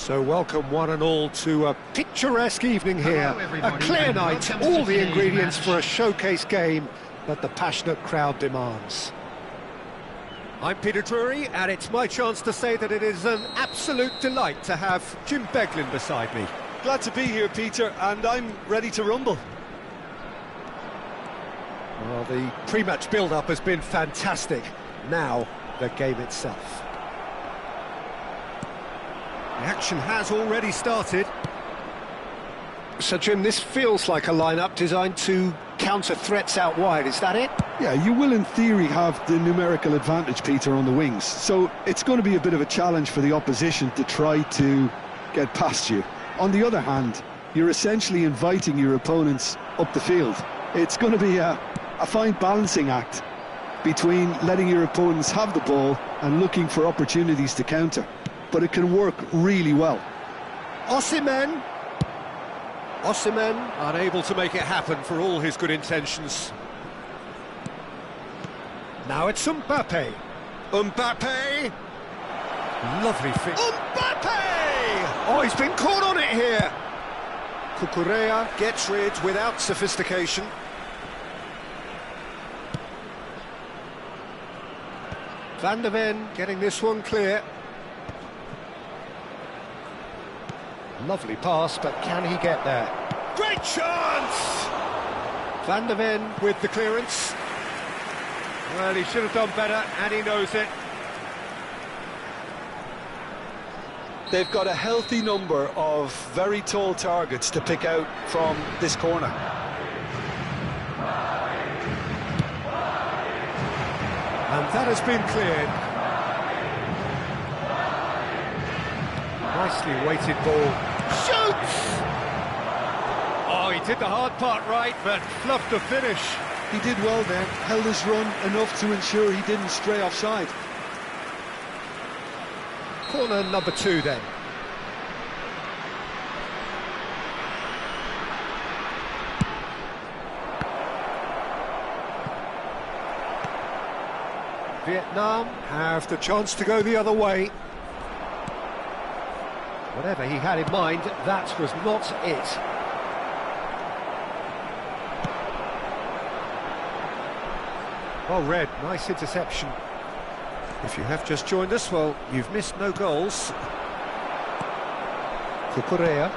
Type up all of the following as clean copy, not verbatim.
So welcome one and all to a picturesque evening here. A clear night, all the ingredients for a showcase game that the passionate crowd demands. I'm Peter Drury, and it's my chance to say that it is an absolute delight to have Jim Beglin beside me. Glad to be here, Peter, and I'm ready to rumble. Well, the pre-match build-up has been fantastic. Now, the game itself. The action has already started. So, Jim, this feels like a lineup designed to counter threats out wide, is that it? Yeah, you will in theory have the numerical advantage, Peter, on the wings. So it's going to be a bit of a challenge for the opposition to try to get past you. On the other hand, you're essentially inviting your opponents up the field. It's going to be a fine balancing act between letting your opponents have the ball and looking for opportunities to counter. But it can work really well. Osimhen unable to make it happen for all his good intentions. Now it's Mbappe. Mbappe! Lovely fit. Mbappe! Oh, he's been caught on it here. Cucurella gets rid without sophistication. Van de Ven getting this one clear. Lovely pass, but can he get there? Great chance! Van de Ven with the clearance. Well, he should have done better, and he knows it. They've got a healthy number of very tall targets to pick out from this corner. And that has been cleared. Nicely weighted ball. Shoots! Oh, he did the hard part right, but fluffed the finish. He did well then, held his run enough to ensure he didn't stray offside. Corner number 2 then. Vietnam have the chance to go the other way. Whatever he had in mind, that was not it. Well read, nice interception. If you have just joined us, well, you've missed no goals. Cucurella.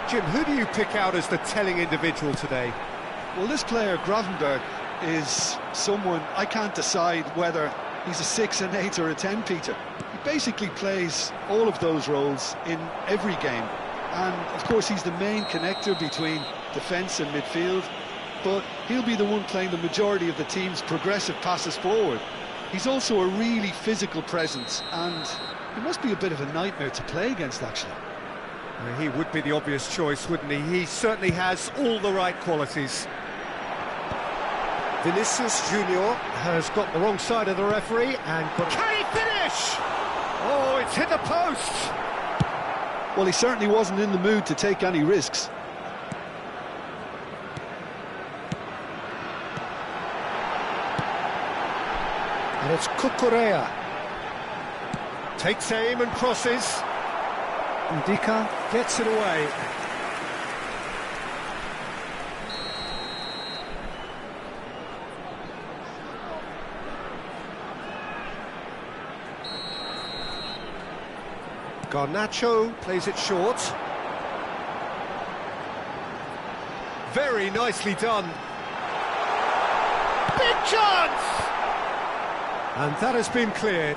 Jim, who do you pick out as the telling individual today? Well, this player, Gravenberch, is someone I can't decide whether he's a 6, an 8 or a 10, Peter. He basically plays all of those roles in every game. And, of course, he's the main connector between defence and midfield. But he'll be the one playing the majority of the team's progressive passes forward. He's also a really physical presence, and he must be a bit of a nightmare to play against, actually. He would be the obvious choice, wouldn't he? He certainly has all the right qualities. Vinicius Junior has got the wrong side of the referee and can he finish? Oh, it's hit the post. Well, he certainly wasn't in the mood to take any risks. And it's Cucurella. Takes aim and crosses. Ndika gets it away. Garnacho plays it short. Very nicely done. Big chance! And that has been cleared.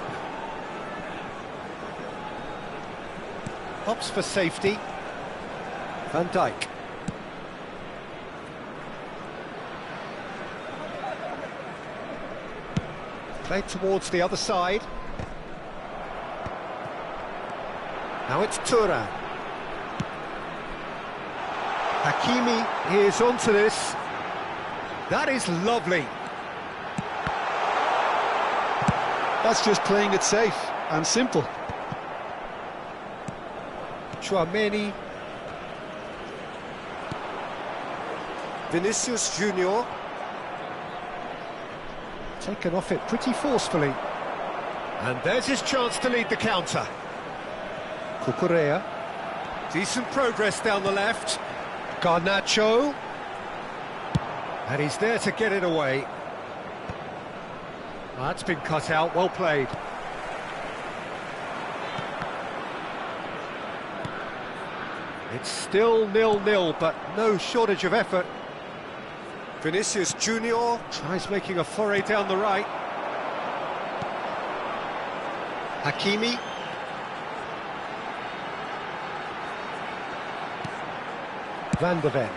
Opts for safety. Van Dijk. Played towards the other side. Now it's Thuram. Hakimi is onto this. That is lovely. That's just playing it safe and simple. Tchouaméni. Vinicius Junior. Taken off it pretty forcefully. And there's his chance to lead the counter. Cucurella. Decent progress down the left. Garnacho. And he's there to get it away. Well, that's been cut out, well played. It's still 0-0, but no shortage of effort. Vinicius Junior tries making a foray down the right. Hakimi. Van de Ven.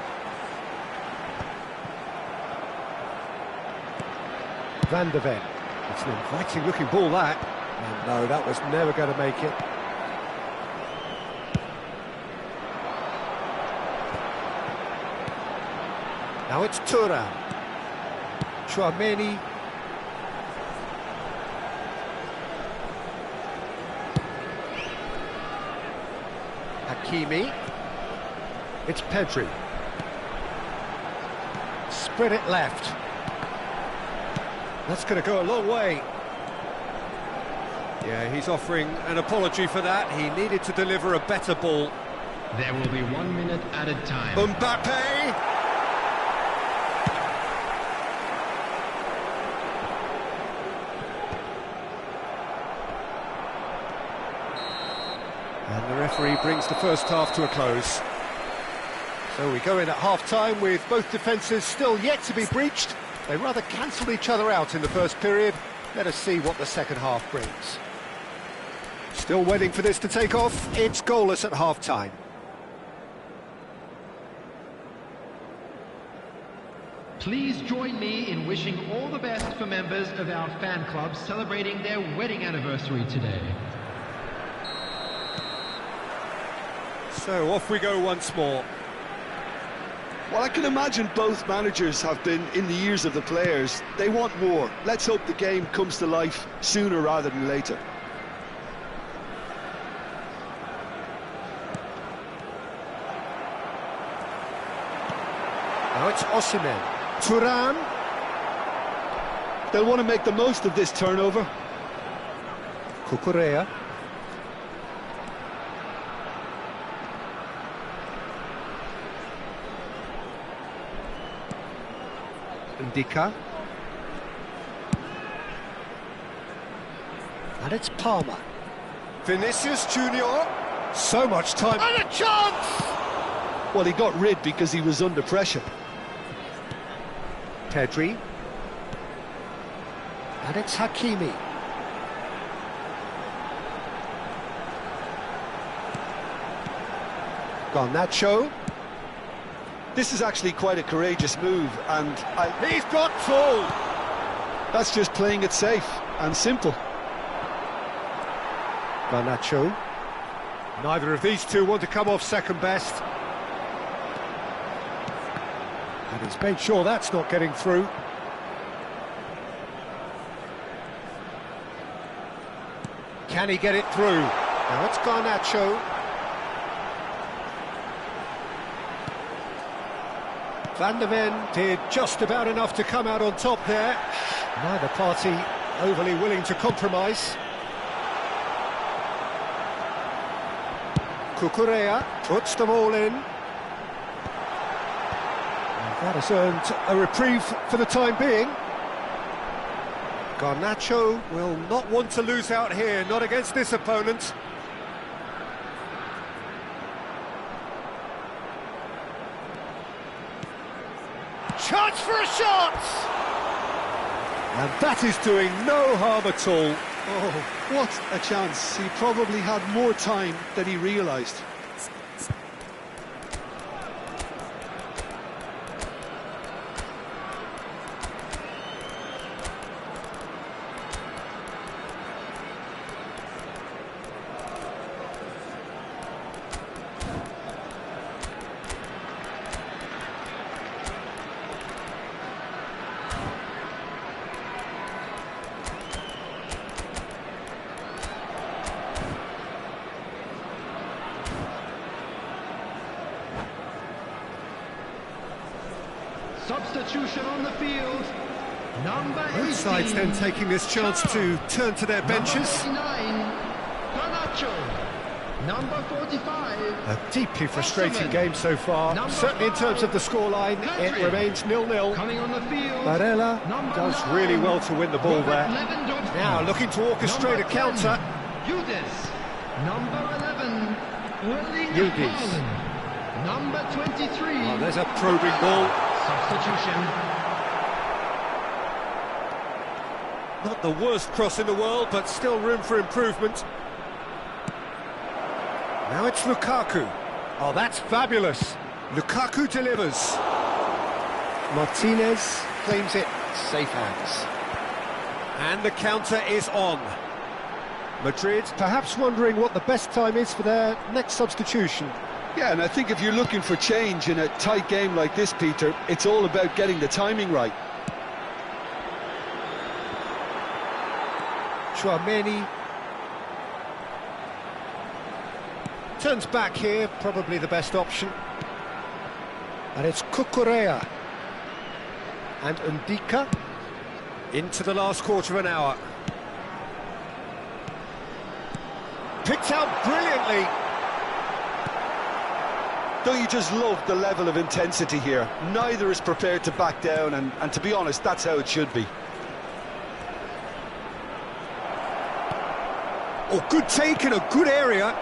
Van de Ven. It's an inviting looking ball, that. And no, that was never going to make it. Now it's Thuram. Tchouaméni. Hakimi. It's Pedri. Spread it left. That's going to go a long way. Yeah, he's offering an apology for that. He needed to deliver a better ball. There will be 1 minute added time. Mbappe! And the referee brings the first half to a close. So we go in at half-time with both defences still yet to be breached. They rather cancelled each other out in the first period. Let us see what the second half brings. Still waiting for this to take off. It's goalless at half-time. Please join me in wishing all the best for members of our fan club celebrating their wedding anniversary today. So off we go once more. Well, I can imagine both managers have been in the ears of the players. They want more. Let's hope the game comes to life sooner rather than later. Now it's Osimhen. Thuram. They'll want to make the most of this turnover. Cucurella. Ndika. And it's Palmer. Vinicius Junior. So much time. And a chance! Well, he got rid because he was under pressure. Pedri. And it's Hakimi. Garnacho. This is actually quite a courageous move, and He's got full! that's just playing it safe and simple. Garnacho. Neither of these two want to come off second best. And he's made sure that's not getting through. Can he get it through? Now it's Garnacho. Van de Ven did just about enough to come out on top there. Neither party overly willing to compromise. Cucurella puts them all in. And that has earned a reprieve for the time being. Garnacho will not want to lose out here, not against this opponent. Chance for a shot! And that is doing no harm at all. Oh, what a chance. He probably had more time than he realised. Substitution on the field. Number 18. Both sides then taking this chance to turn to their benches. Number 89, Garnacho. Number 45. A deeply frustrating game so far. Number Certainly in terms of the 5. scoreline, it Pedri. remains 0-0. Coming on the field. Barella Number does 9. really well to win the ball Robert there. Lewandowski. Now looking to orchestrate Number a counter. 10, Yildiz. Number 11, Erling Yildiz. Haaland. Number 23. Oh, there's a probing ball. Substitution. Not the worst cross in the world, but still room for improvement. Now it's Lukaku. Oh, that's fabulous. Lukaku delivers. Martinez claims it. Safe hands. And the counter is on. Madrid perhaps wondering what the best time is for their next substitution. Yeah, and I think if you're looking for change in a tight game like this, Peter, it's all about getting the timing right. Tchouaméni turns back here, probably the best option. And it's Cucurella and Ndika into the last quarter of an hour. Picked out brilliantly. Don't you just love the level of intensity here? Neither is prepared to back down, and to be honest, that's how it should be. Oh, good take in a good area.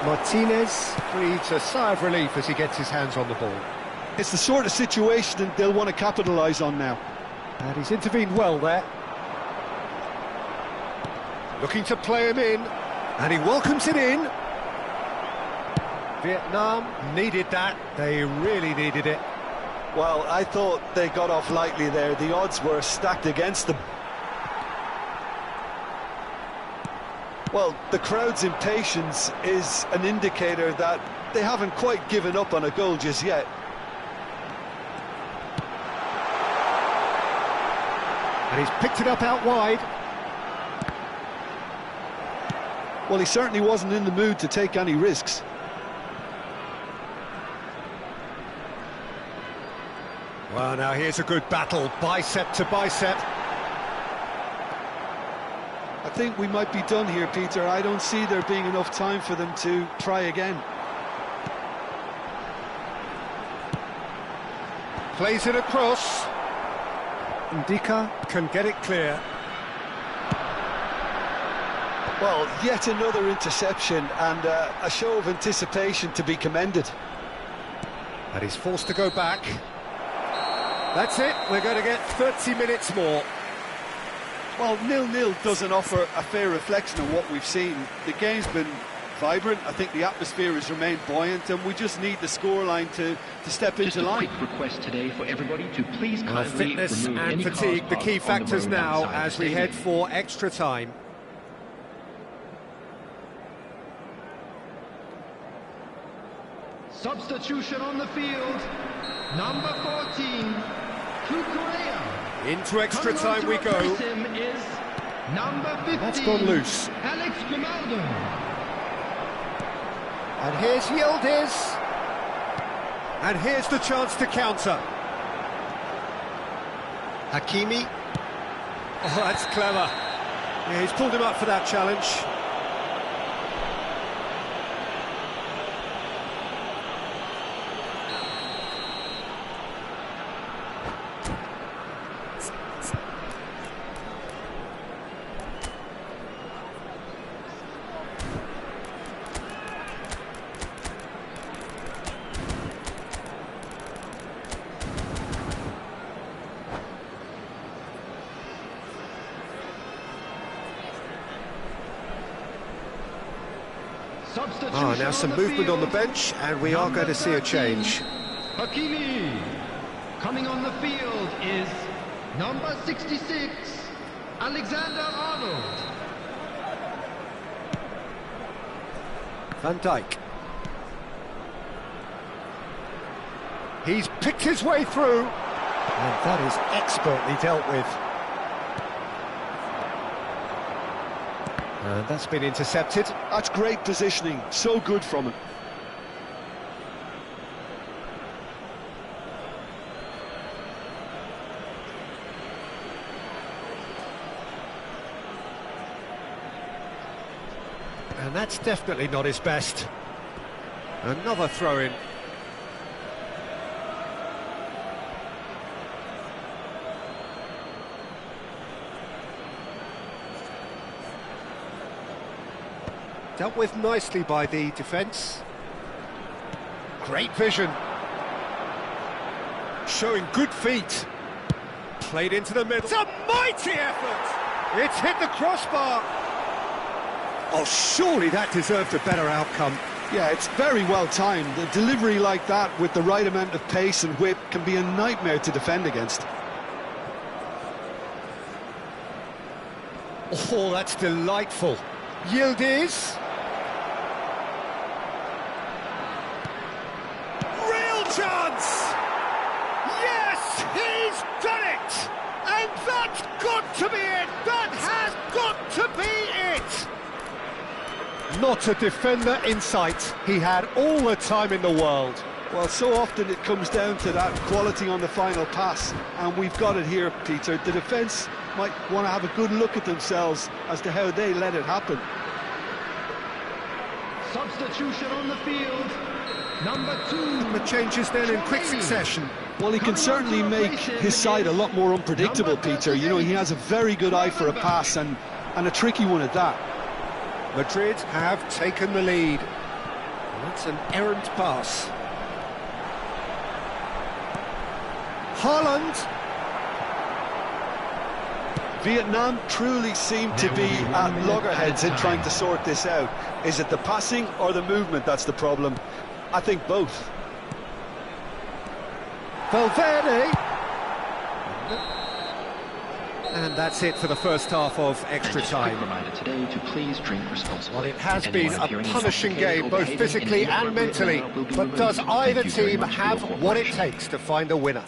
Martinez breathes a sigh of relief as he gets his hands on the ball. It's the sort of situation that they'll want to capitalise on now. And he's intervened well there. Looking to play him in, and he welcomes it in. Vietnam needed that, they really needed it. Well, I thought they got off lightly there. The odds were stacked against them. Well, the crowd's impatience is an indicator that they haven't quite given up on a goal just yet. And he's picked it up out wide. Well, he certainly wasn't in the mood to take any risks. Well, now here's a good battle, bicep to bicep. I think we might be done here, Peter. I don't see there being enough time for them to try again. Plays it across. Ndika can get it clear. Well, yet another interception and a show of anticipation to be commended. And he's forced to go back. That's it, we're going to get 30 minutes more. Well, 0-0 doesn't offer a fair reflection of what we've seen. The game's been vibrant. I think the atmosphere has remained buoyant, and we just need the scoreline to step Just into a line. quick request today for everybody to please kindly Fitness remove and any fatigue, cars the key parked on the factors road now outside as the we head stadium. for extra time. Substitution on the field. Number 14, Cucurella. Into extra Coming on time to we replace go. him is number 15. That's gone loose. Alex Grimaldo. And here's Yildiz. And here's the chance to counter. Hakimi. Oh, that's clever. Yeah, he's pulled him up for that challenge. Substitution Now some movement on the bench, and we are going to see a change. Hakimi. Coming on the field is number 66, Alexander-Arnold. Van Dijk. He's picked his way through, and that is expertly dealt with. And that's been intercepted. That's great positioning, so good from him. And And that's definitely not his best. Another throw-in. Dealt with nicely by the defence. Great vision. Showing good feet. Played into the middle. It's a mighty effort! It's hit the crossbar. Oh, surely that deserved a better outcome. Yeah, it's very well timed. A delivery like that with the right amount of pace and whip can be a nightmare to defend against. Oh, that's delightful. Yildiz. Real chance! Yes, he's done it! And that's got to be it! That has got to be it! Not a defender in sight. He had all the time in the world. Well, so often it comes down to that quality on the final pass, and we've got it here, Peter. The defence might want to have a good look at themselves as to how they let it happen. Substitution on the field. Number 2. The changes then in quick succession. Well, he can certainly make his side a lot more unpredictable, Peter. You know, he has a very good eye for a pass, and a tricky one at that. Madrid have taken the lead. That's an errant pass. Haaland. Vietnam truly seem to be at loggerheads in trying to sort this out. Is it the passing or the movement that's the problem? I think both. Valverde. And that's it for the first half of extra time. Today to please drink responsibly. Well, it has been a punishing game, both physically and mentally. But does either team have what it takes to find a winner?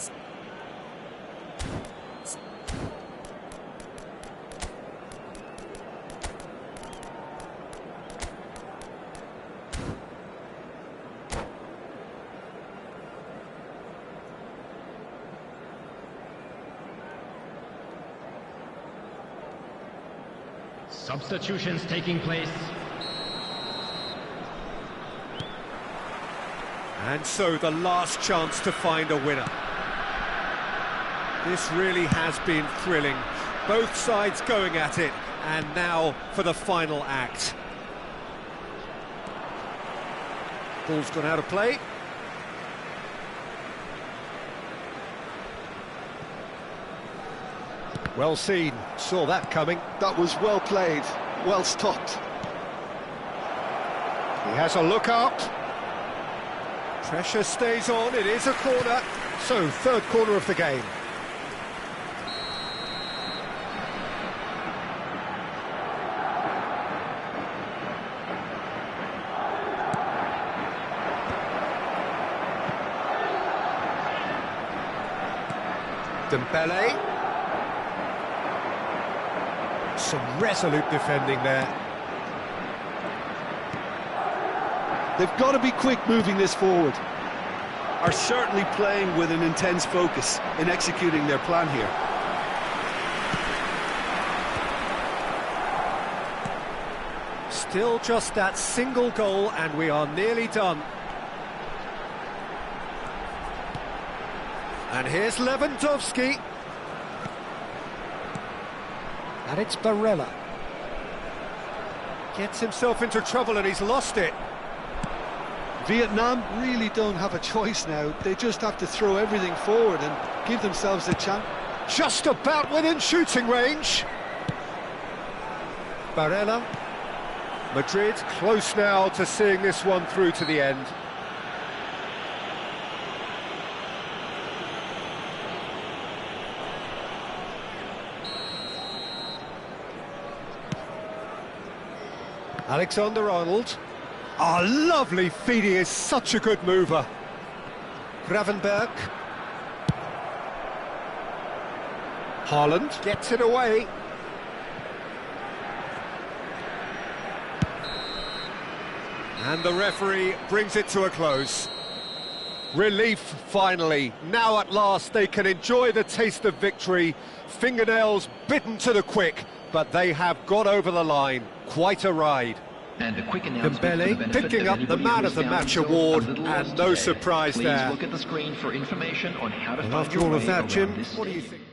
Substitutions taking place. And so the last chance to find a winner. This really has been thrilling. Both sides going at it, and now for the final act. Ball's gone out of play. Well seen, saw that coming. That was well played, well stopped. He has a look up. Pressure stays on, it is a corner. So, third corner of the game. Dembele. Some resolute defending there. They've got to be quick moving this forward. Are certainly playing with an intense focus in executing their plan here. Still just that single goal and we are nearly done. And here's Lewandowski. And it's Barella. Gets himself into trouble and he's lost it. Vietnam really don't have a choice now. They just have to throw everything forward and give themselves a chance. Just about within shooting range. Barella. Madrid close now to seeing this one through to the end. Alexander-Arnold. Oh, lovely feet, he is such a good mover. Gravenberch. Haaland gets it away. And the referee brings it to a close. Relief, finally. Now at last they can enjoy the taste of victory. Fingernails bitten to the quick, but they have got over the line. Quite a ride. And a quick announcement for the Dembele benefit picking of up the anybody Man who of the has Match found award, themselves a little and lost no today. surprise Please there. look at the screen for information on how to And find after your all way of that, around Jim, this what do you stadium. think?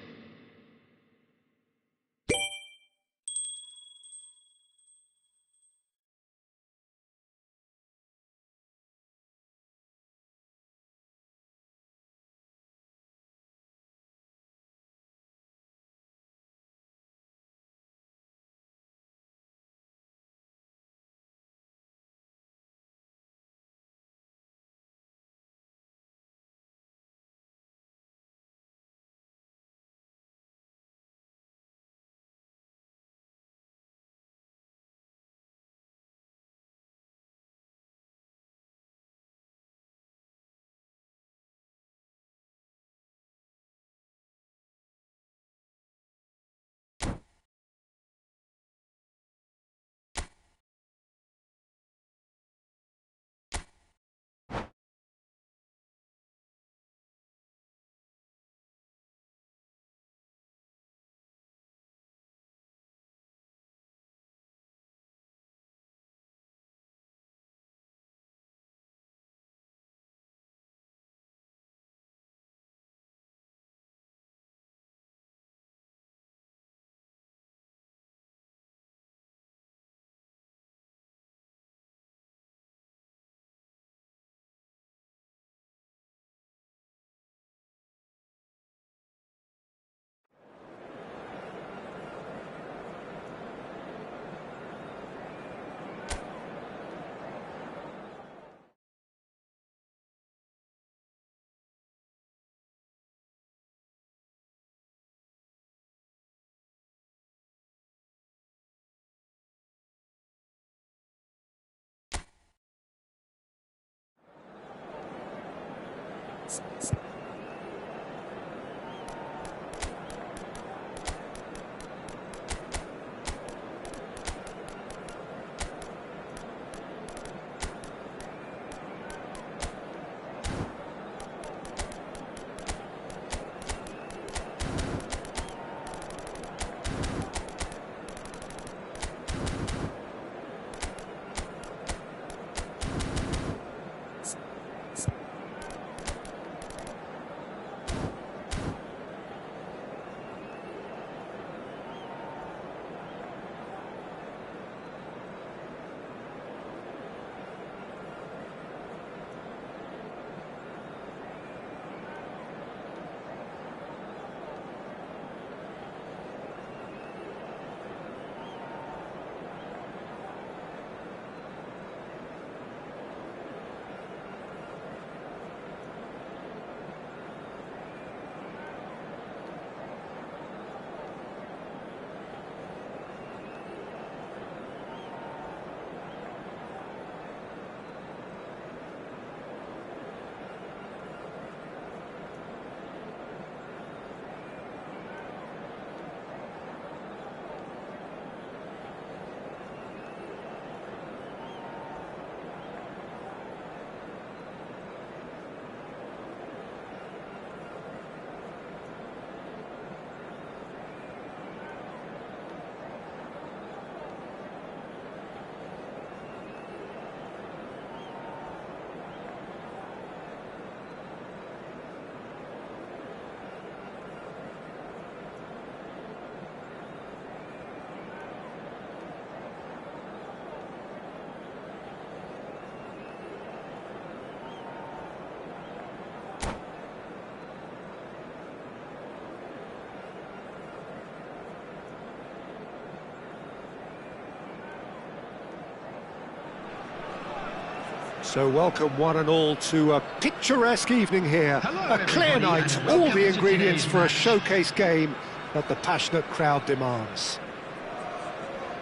So welcome one and all to a picturesque evening here. Hello, A clear everybody, night, and all welcome the to ingredients today's for a match. showcase game that the passionate crowd demands.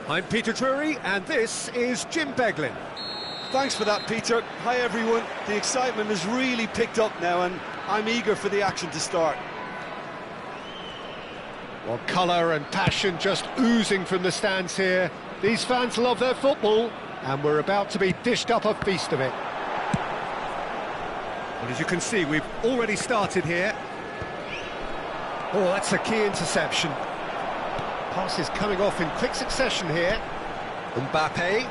I'm Peter Drury, and this is Jim Beglin. Thanks for that, Peter. Hi, everyone. The excitement has really picked up now, and I'm eager for the action to start. Well, colour and passion just oozing from the stands here. These fans love their football, and we're about to be dished up a feast of it. But as you can see, we've already started here. Oh, that's a key interception. Passes coming off in quick succession here. Mbappe.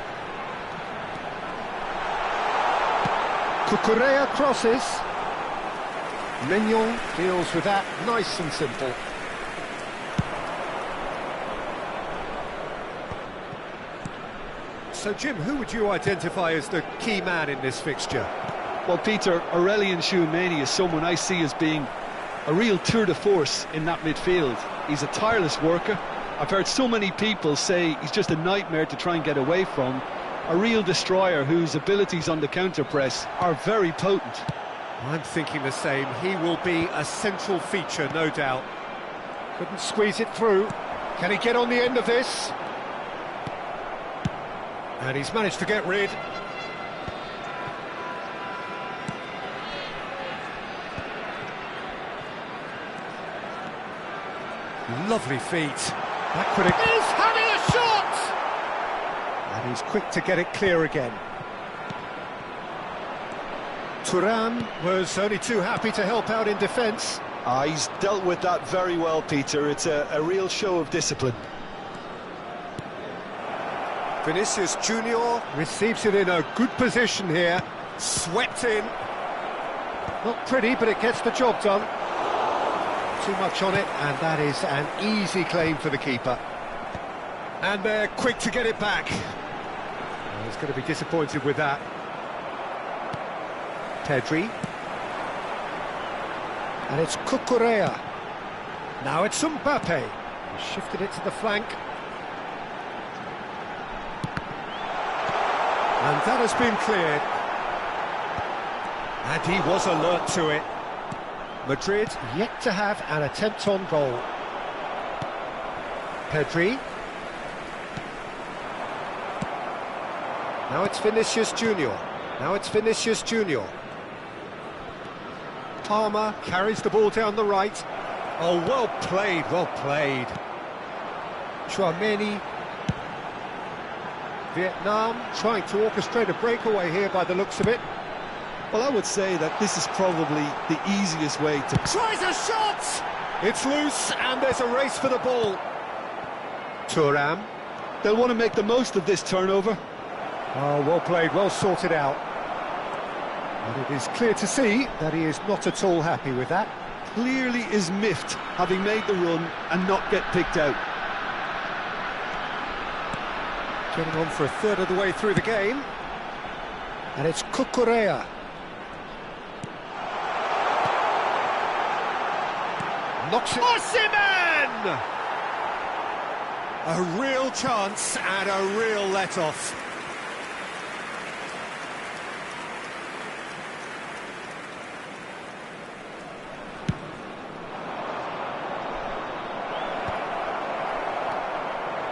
Cucurella crosses. Mignon deals with that, nice and simple. So, Jim, who would you identify as the key man in this fixture? Well, Peter, Aurelien Tchouameni is someone I see as being a real tour de force in that midfield. He's a tireless worker. I've heard so many people say he's just a nightmare to try and get away from. A real destroyer whose abilities on the counter-press are very potent. I'm thinking the same. He will be a central feature, no doubt. Couldn't squeeze it through. Can he get on the end of this? And he's managed to get rid. Lovely feet. That could have... He's having a shot! And he's quick to get it clear again. Thuram was only too happy to help out in defence. He's dealt with that very well, Peter. It's a real show of discipline. Vinicius Junior receives it in a good position here. Swept in. Not pretty, but it gets the job done. Too much on it, and that is an easy claim for the keeper. And they're quick to get it back. Well, he's going to be disappointed with that. Pedri. And it's Cucurella. Now it's Mbappe. He shifted it to the flank. And that has been cleared. And he was alert to it. Madrid yet to have an attempt on goal. Pedri. Now it's Vinicius Junior. Now it's Vinicius Junior. Palmer carries the ball down the right. Oh, well played, well played. Tchouameni. Vietnam trying to orchestrate a breakaway here by the looks of it. Well, I would say that this is probably the easiest way to... Tries a shot! It's loose and there's a race for the ball. Thuram. They'll want to make the most of this turnover. Oh, well played, well sorted out. And it is clear to see that he is not at all happy with that. Clearly is miffed, having made the run and not get picked out. Getting on for a third of the way through the game. And it's Cucurella. Knocks it... Osimhen! A real chance and a real let-off.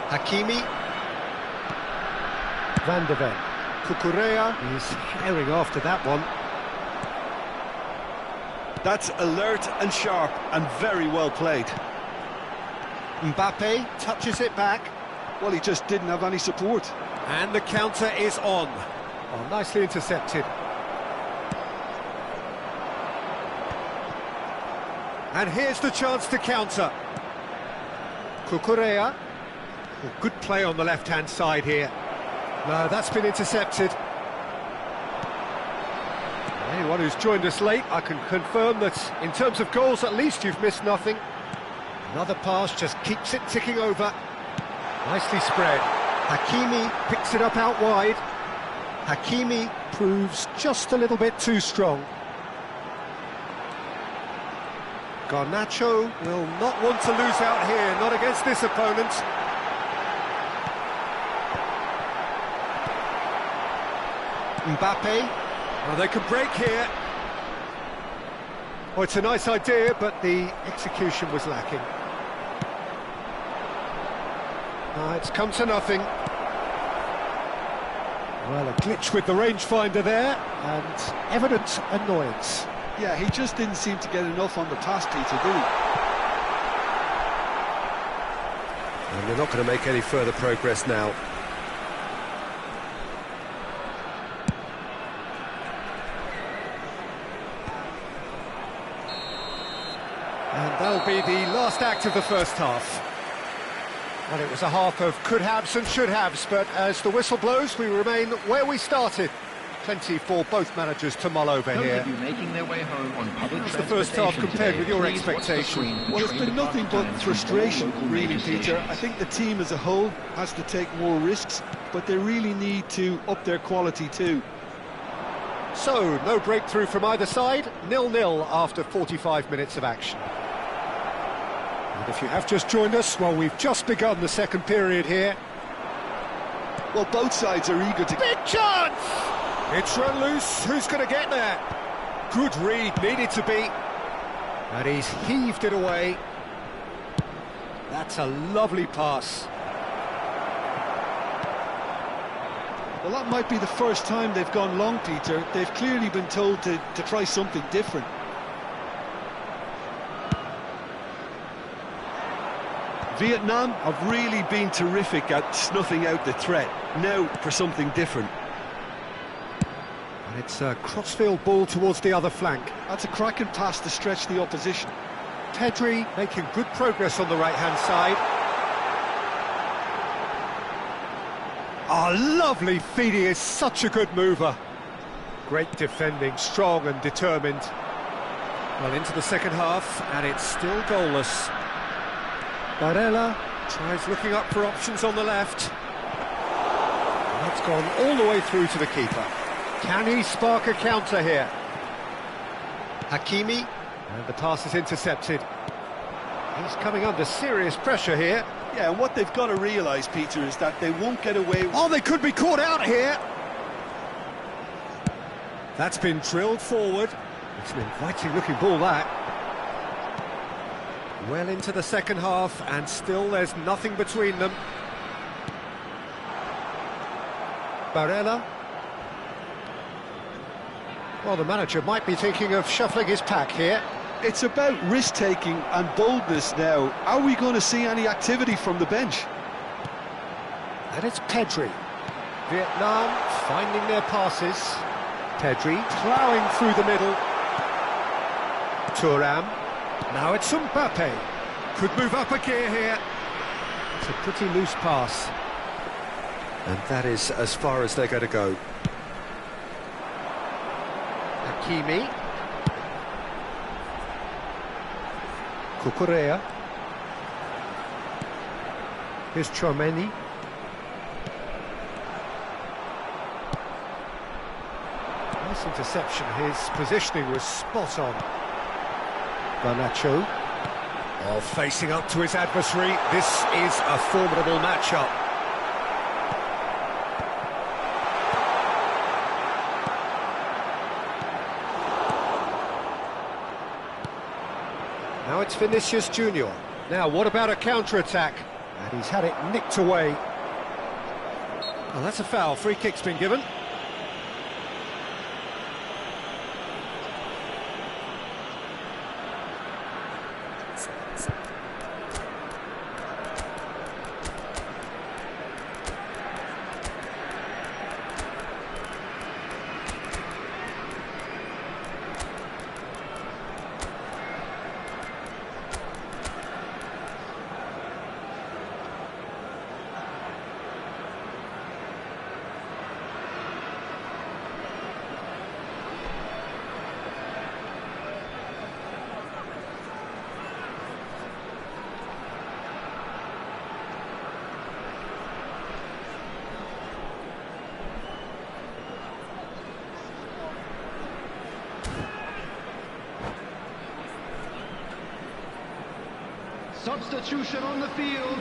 Hakimi. Van de Ven. Cucurella is herring after that one. That's alert and sharp and very well played. Mbappe touches it back. Well, he just didn't have any support. And the counter is on. Oh, nicely intercepted. And here's the chance to counter. Cucurella. Well, good play on the left-hand side here. No, that's been intercepted. Anyone who's joined us late, I can confirm that in terms of goals, at least you've missed nothing. Another pass just keeps it ticking over. Nicely spread. Hakimi picks it up out wide. Hakimi proves just a little bit too strong. Garnacho will not want to lose out here, not against this opponent. Mbappe, well, they can break here. Oh, it's a nice idea, but the execution was lacking. It's come to nothing. Well, a glitch with the rangefinder there, and evident annoyance. Yeah, he just didn't seem to get enough on the pass, Peter, did he? And they're not going to make any further progress now. And that'll be the last act of the first half. Well, it was a half of could-haves and should-haves, but as the whistle blows, we remain where we started. Plenty for both managers to mull over Those here. of you making their way home on public How's the first half transportation compared today, with your please watch the expectation? screen for Well, it's train been nothing departure but times from all frustration, local really, major Peter. stations. I think the team as a whole has to take more risks, but they really need to up their quality too. So, no breakthrough from either side, 0-0 after 45 minutes of action. And if you have just joined us, well, we've just begun the second period here. Well, both sides are eager to... Big chance! It's run loose, who's going to get there? Good read, needed to be. And he's heaved it away. That's a lovely pass. Well, that might be the first time they've gone long, Peter. They've clearly been told to try something different. Vietnam have really been terrific at snuffing out the threat. Now for something different. And it's a crossfield ball towards the other flank. That's a cracking pass to stretch the opposition. Pedri making good progress on the right-hand side. Oh, lovely feed, he is such a good mover. Great defending, strong and determined. Well, into the second half, and it's still goalless. Barella tries looking up for options on the left. That's gone all the way through to the keeper. Can he spark a counter here? Hakimi, and the pass is intercepted. He's coming under serious pressure here. Yeah, and what they've got to realise, Peter, is that they won't get away... Oh, they could be caught out here! That's been drilled forward. It's an inviting-looking ball, that. Well into the second half, and still there's nothing between them. Barella. Well, the manager might be thinking of shuffling his pack here. It's about risk-taking and boldness now. Are we going to see any activity from the bench? And it's Pedri. Vietnam finding their passes. Pedri ploughing through the middle. Thuram. Now it's Mbappe. Could move up a gear here. It's a pretty loose pass. And that is as far as they're going to go. Hakimi. Cucurella. Here's Tchouaméni. Nice interception, his positioning was spot on. Garnacho. Oh, facing up to his adversary, this is a formidable matchup. Now it's Vinicius Junior. Now, what about a counter-attack? And he's had it nicked away. Well, that's a foul. Free kick's been given. Substitution on the field.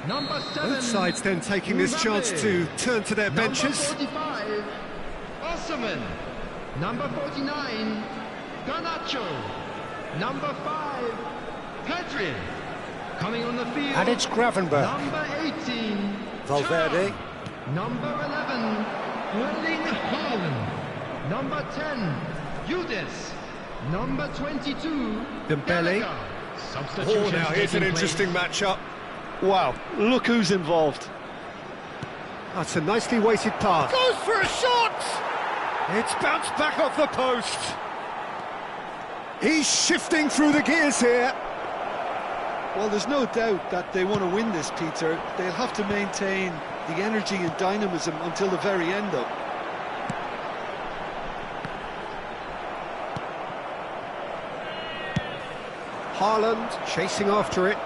Number 7. Both sides then taking this chance to turn to their benches. Number 45, Osman. Number 49, Garnacho. Number 5, Pedri. Coming on the field. And it's Gravenberch. Number 18, Valverde. Thuram. Number 11, Erling Haaland. Number 10, Yudes. Number 22, Dembele. Gallagher. Oh, Substitutions now here's an taking place. interesting matchup. Wow, look who's involved. That's a nicely weighted pass. Goes for a shot! It's bounced back off the post. He's shifting through the gears here. Well, there's no doubt that they want to win this, Peter. They'll have to maintain the energy and dynamism until the very end, though. Haaland chasing after it.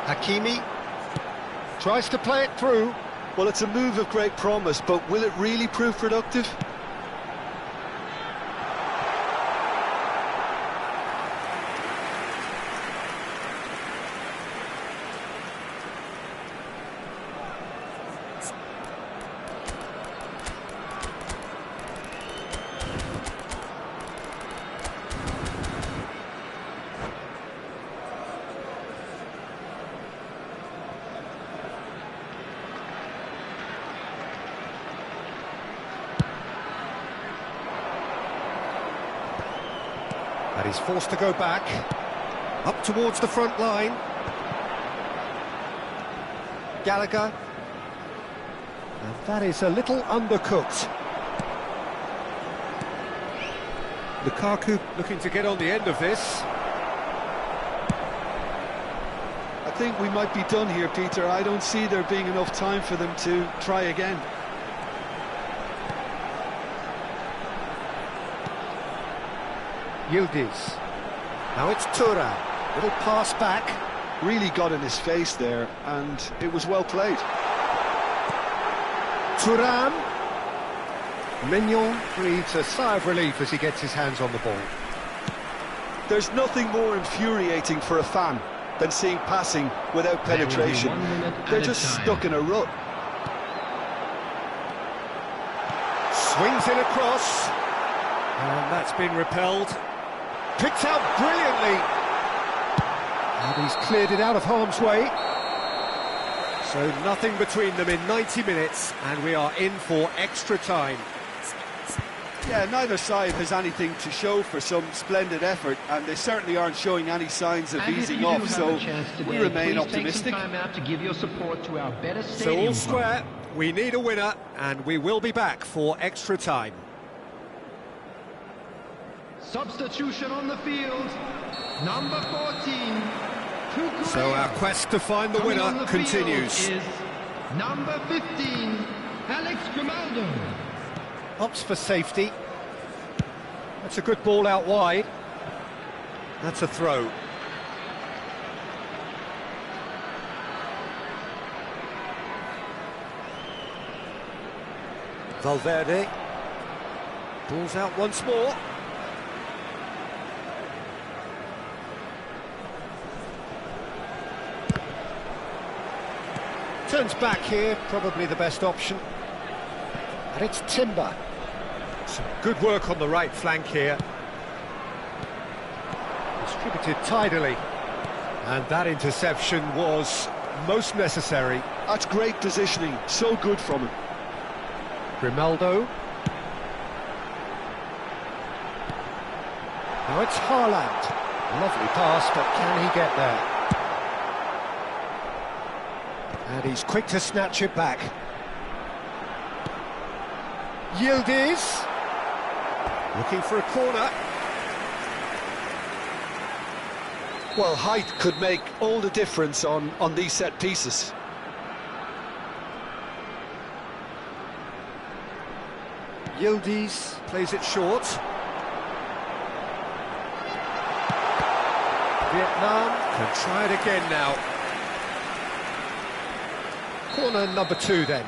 Hakimi tries to play it through. Well, it's a move of great promise, but will it really prove productive? And he's forced to go back, up towards the front line. Gallagher. And that is a little undercooked. Lukaku looking to get on the end of this. I think we might be done here, Peter. I don't see there being enough time for them to try again. Yildiz. Now it's Thuram. Little pass back. Really got in his face there, and it was well played. Thuram. Mignon breathes a sigh of relief as he gets his hands on the ball. There's nothing more infuriating for a fan than seeing passing without penetration. They're just stuck in a rut. Swings in across. And that's been repelled. Picked out brilliantly. And he's cleared it out of harm's way. So nothing between them in 90 minutes, and we are in for extra time. Yeah, neither side has anything to show for some splendid effort, and they certainly aren't showing any signs of easing off, so we remain optimistic. Take some time out to give your support to our better So stadium. all square, we need a winner, and we will be back for extra time. Substitution on the field, number 14. Cucurella. So our quest to find the Coming on winner the field continues. is number 15, Alex Grimaldo. Opts for safety. That's a good ball out wide. That's a throw. Valverde. Ball's out once more. Turns back here, probably the best option. And it's Timber. Some good work on the right flank here. Distributed tidily. And that interception was most necessary. That's great positioning, so good from him. Grimaldo. Now it's Haaland. Lovely pass, but can he get there? And he's quick to snatch it back. Yildiz. Looking for a corner. Well, height could make all the difference on these set pieces. Yildiz plays it short. Vietnam can try it again now. Corner number 2 then.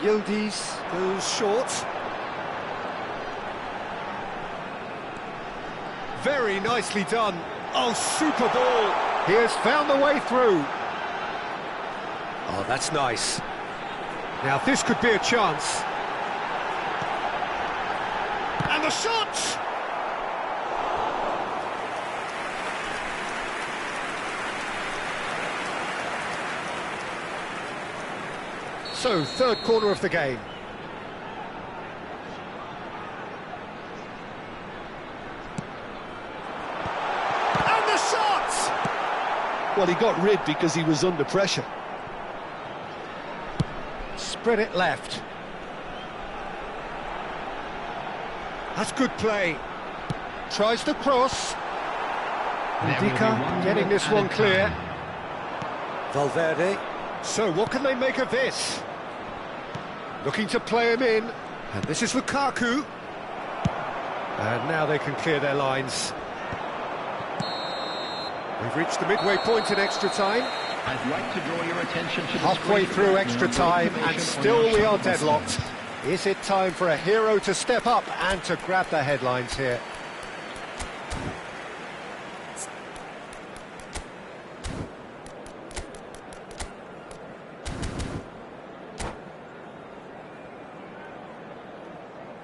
Yildiz goes short. Very nicely done. Oh, super ball. He has found the way through. Oh, that's nice. Now this could be a chance. And the shot! So, third corner of the game. And the shot! Well, he got rid because he was under pressure. Spread it left. That's good play. Tries to cross. Ndika getting this one clear. Valverde. So what can they make of this? Looking to play him in. And this is Lukaku. And now they can clear their lines. We've reached the midway point in extra time. I'd like to draw your attention to the halfway through extra time, and still we are deadlocked. Is it time for a hero to step up and to grab the headlines here?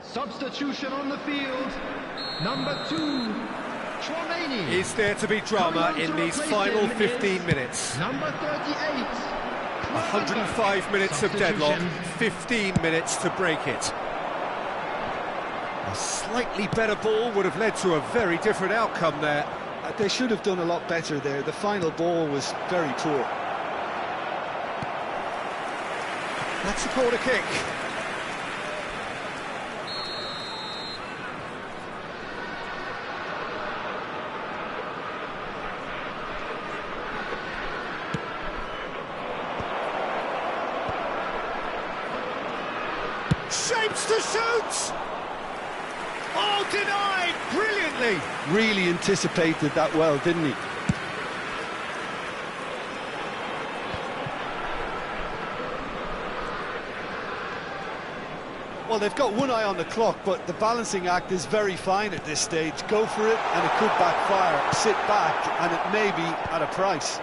Substitution on the field. Number 2, Tchouaméni. Is there to be drama in these final 15 minutes? Number 38. 105 minutes of deadlock, 15 minutes to break it. A slightly better ball would have led to a very different outcome there. They should have done a lot better there. The final ball was very poor. That's a corner kick. Shapes to shoot! Oh, denied! Brilliantly! Really anticipated that well, didn't he? Well, they've got one eye on the clock, but the balancing act is very fine at this stage. Go for it, and it could backfire. Sit back, and it may be at a price.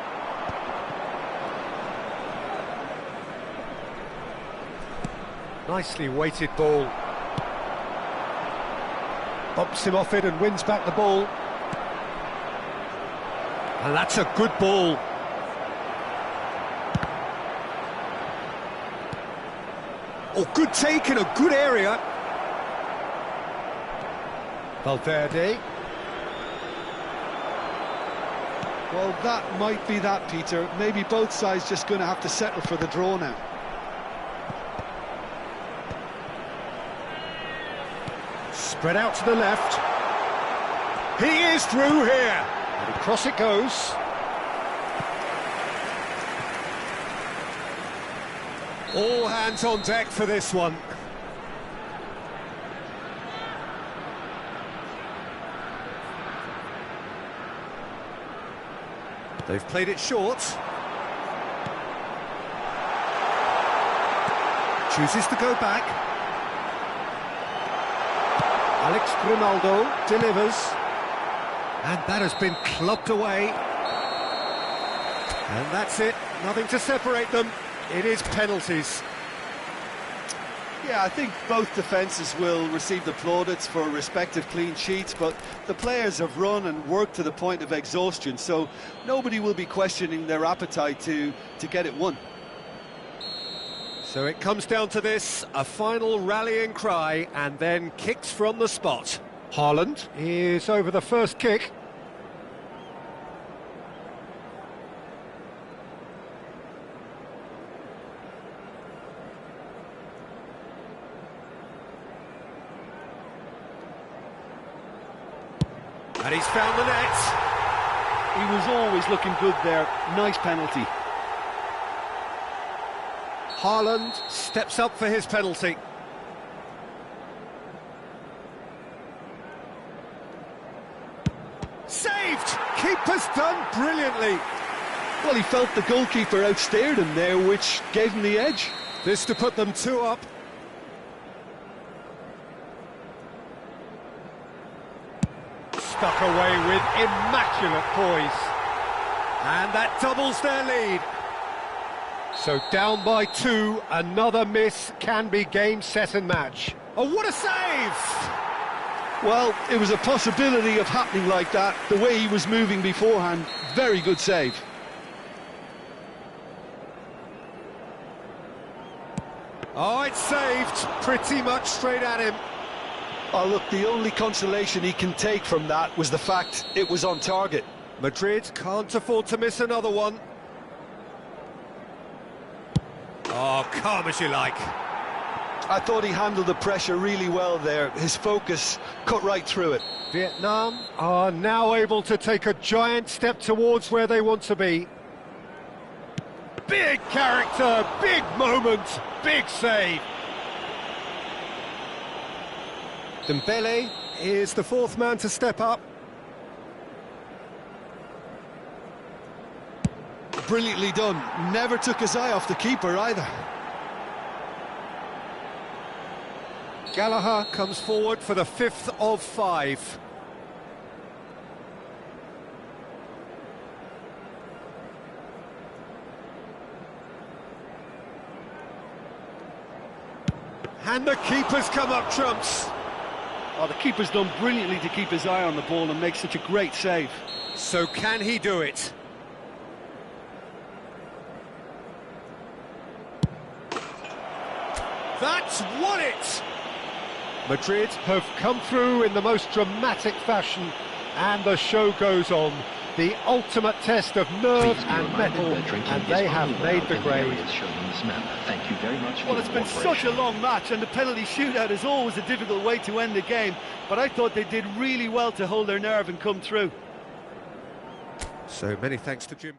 Nicely weighted ball. Bumps him off it and wins back the ball. And that's a good ball. Oh, good take in a good area. Valverde. Well, that might be that, Peter. Maybe both sides just going to have to settle for the draw now. Spread out to the left. He is through here. And across it goes. All hands on deck for this one. They've played it short. Chooses to go back. Alex Grimaldo delivers, and that has been clubbed away. And that's it, nothing to separate them. It is penalties. Yeah, I think both defences will receive the plaudits for respective clean sheets, but the players have run and worked to the point of exhaustion, so nobody will be questioning their appetite to get it won. So it comes down to this, a final rallying cry, and then kicks from the spot. Haaland is over the first kick. And he's found the net. He was always looking good there. Nice penalty. Haaland steps up for his penalty. Saved! Keeper's done brilliantly. Well, he felt the goalkeeper outstared him there, which gave him the edge. This to put them 2 up. Stuck away with immaculate poise. And that doubles their lead. So down by 2, another miss can be game, set and match. Oh, what a save! Well, it was a possibility of happening like that, the way he was moving beforehand. Very good save. Oh, it's saved, pretty much straight at him. Oh, look, the only consolation he can take from that was the fact it was on target. Madrid can't afford to miss another one. Oh, calm as you like. I thought he handled the pressure really well there. His focus cut right through it. Vietnam are now able to take a giant step towards where they want to be. Big character, big moment, big save. Dembele is the fourth man to step up. Brilliantly done. Never took his eye off the keeper either. Gallagher comes forward for the fifth of five. And the keeper's come up trumps. Oh, the keeper's done brilliantly to keep his eye on the ball and make such a great save. So can he do it? That's won it! Madrid have come through in the most dramatic fashion, and the show goes on. The ultimate test of nerve and mettle, and they have made the grade. Thank you very much. Well, it's been such a long match, and the penalty shootout is always a difficult way to end the game, but I thought they did really well to hold their nerve and come through. So many thanks to Jim.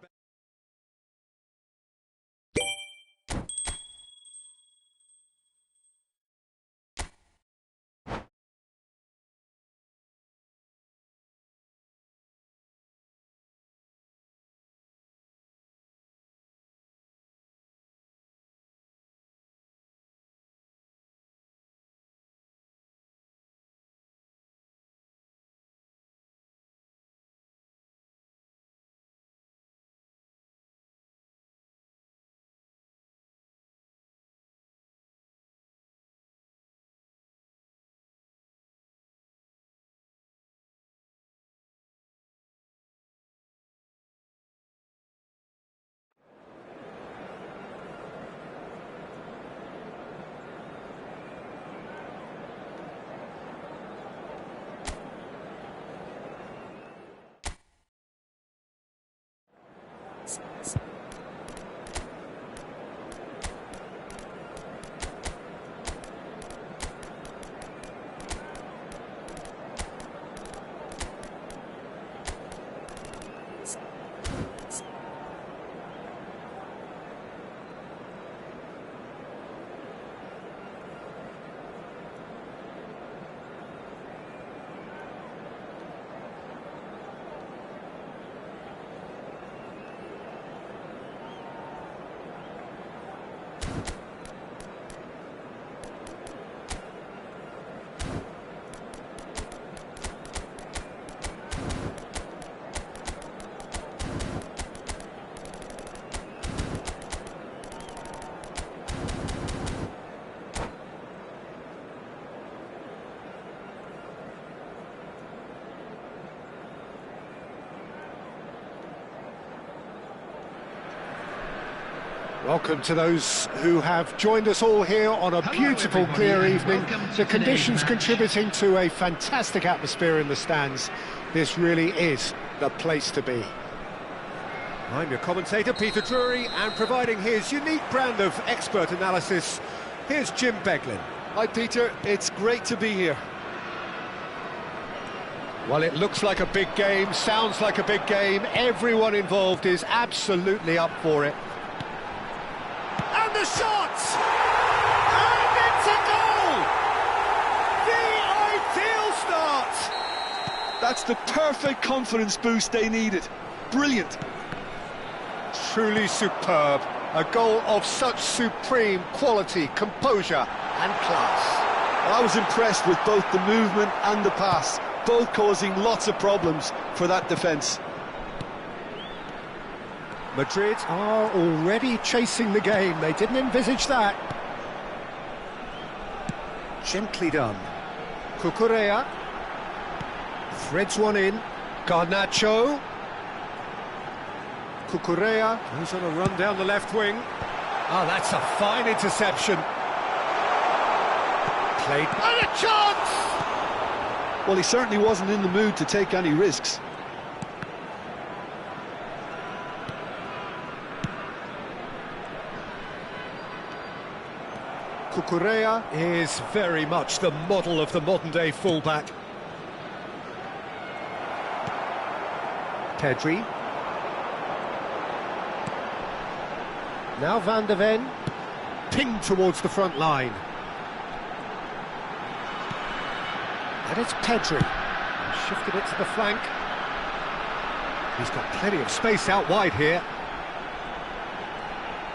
Welcome to those who have joined us all here on a beautiful, everybody, clear and evening. welcome to The conditions today's match. contributing to a fantastic atmosphere in the stands. This really is the place to be. I'm your commentator, Peter Drury, and providing his unique brand of expert analysis, here's Jim Beglin. Hi, Peter. It's great to be here. Well, it looks like a big game, sounds like a big game. Everyone involved is absolutely up for it. And the shot! And it's a goal! The ideal start! That's the perfect confidence boost they needed. Brilliant. Truly superb. A goal of such supreme quality, composure and class. I was impressed with both the movement and the pass, both causing lots of problems for that defence. Madrid are already chasing the game. They didn't envisage that. Gently done. Cucurella threads one in. Garnacho. Cucurella goes on a run down the left wing. Ah, that's a fine interception. Played. And a chance! Well, he certainly wasn't in the mood to take any risks. Cucurella is very much the model of the modern-day fullback. Pedri. Now Van der Ven. Pinged towards the front line. And it's Pedri. Shifted it to the flank. He's got plenty of space out wide here.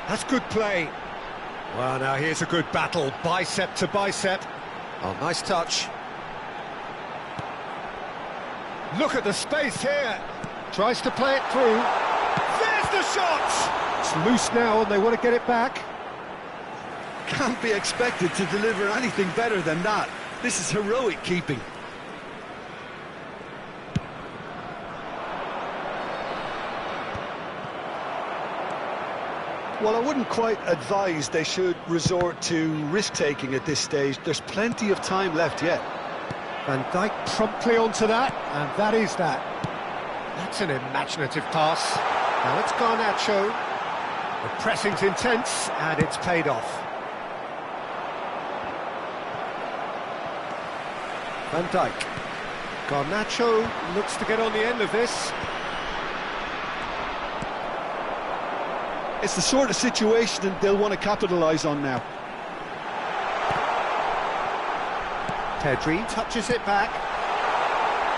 That's good play. Well, now here's a good battle, bicep to bicep. Oh, nice touch. Look at the space here. Tries to play it through. There's the shot! It's loose now and they want to get it back. Can't be expected to deliver anything better than that. This is heroic keeping. Well, I wouldn't quite advise they should resort to risk-taking at this stage. There's plenty of time left yet. Van Dijk promptly onto that, and that is that. That's an imaginative pass. Now it's Garnacho. The pressing's intense, and it's paid off. Van Dijk. Garnacho looks to get on the end of this. It's the sort of situation that they'll want to capitalise on now. Pedri touches it back.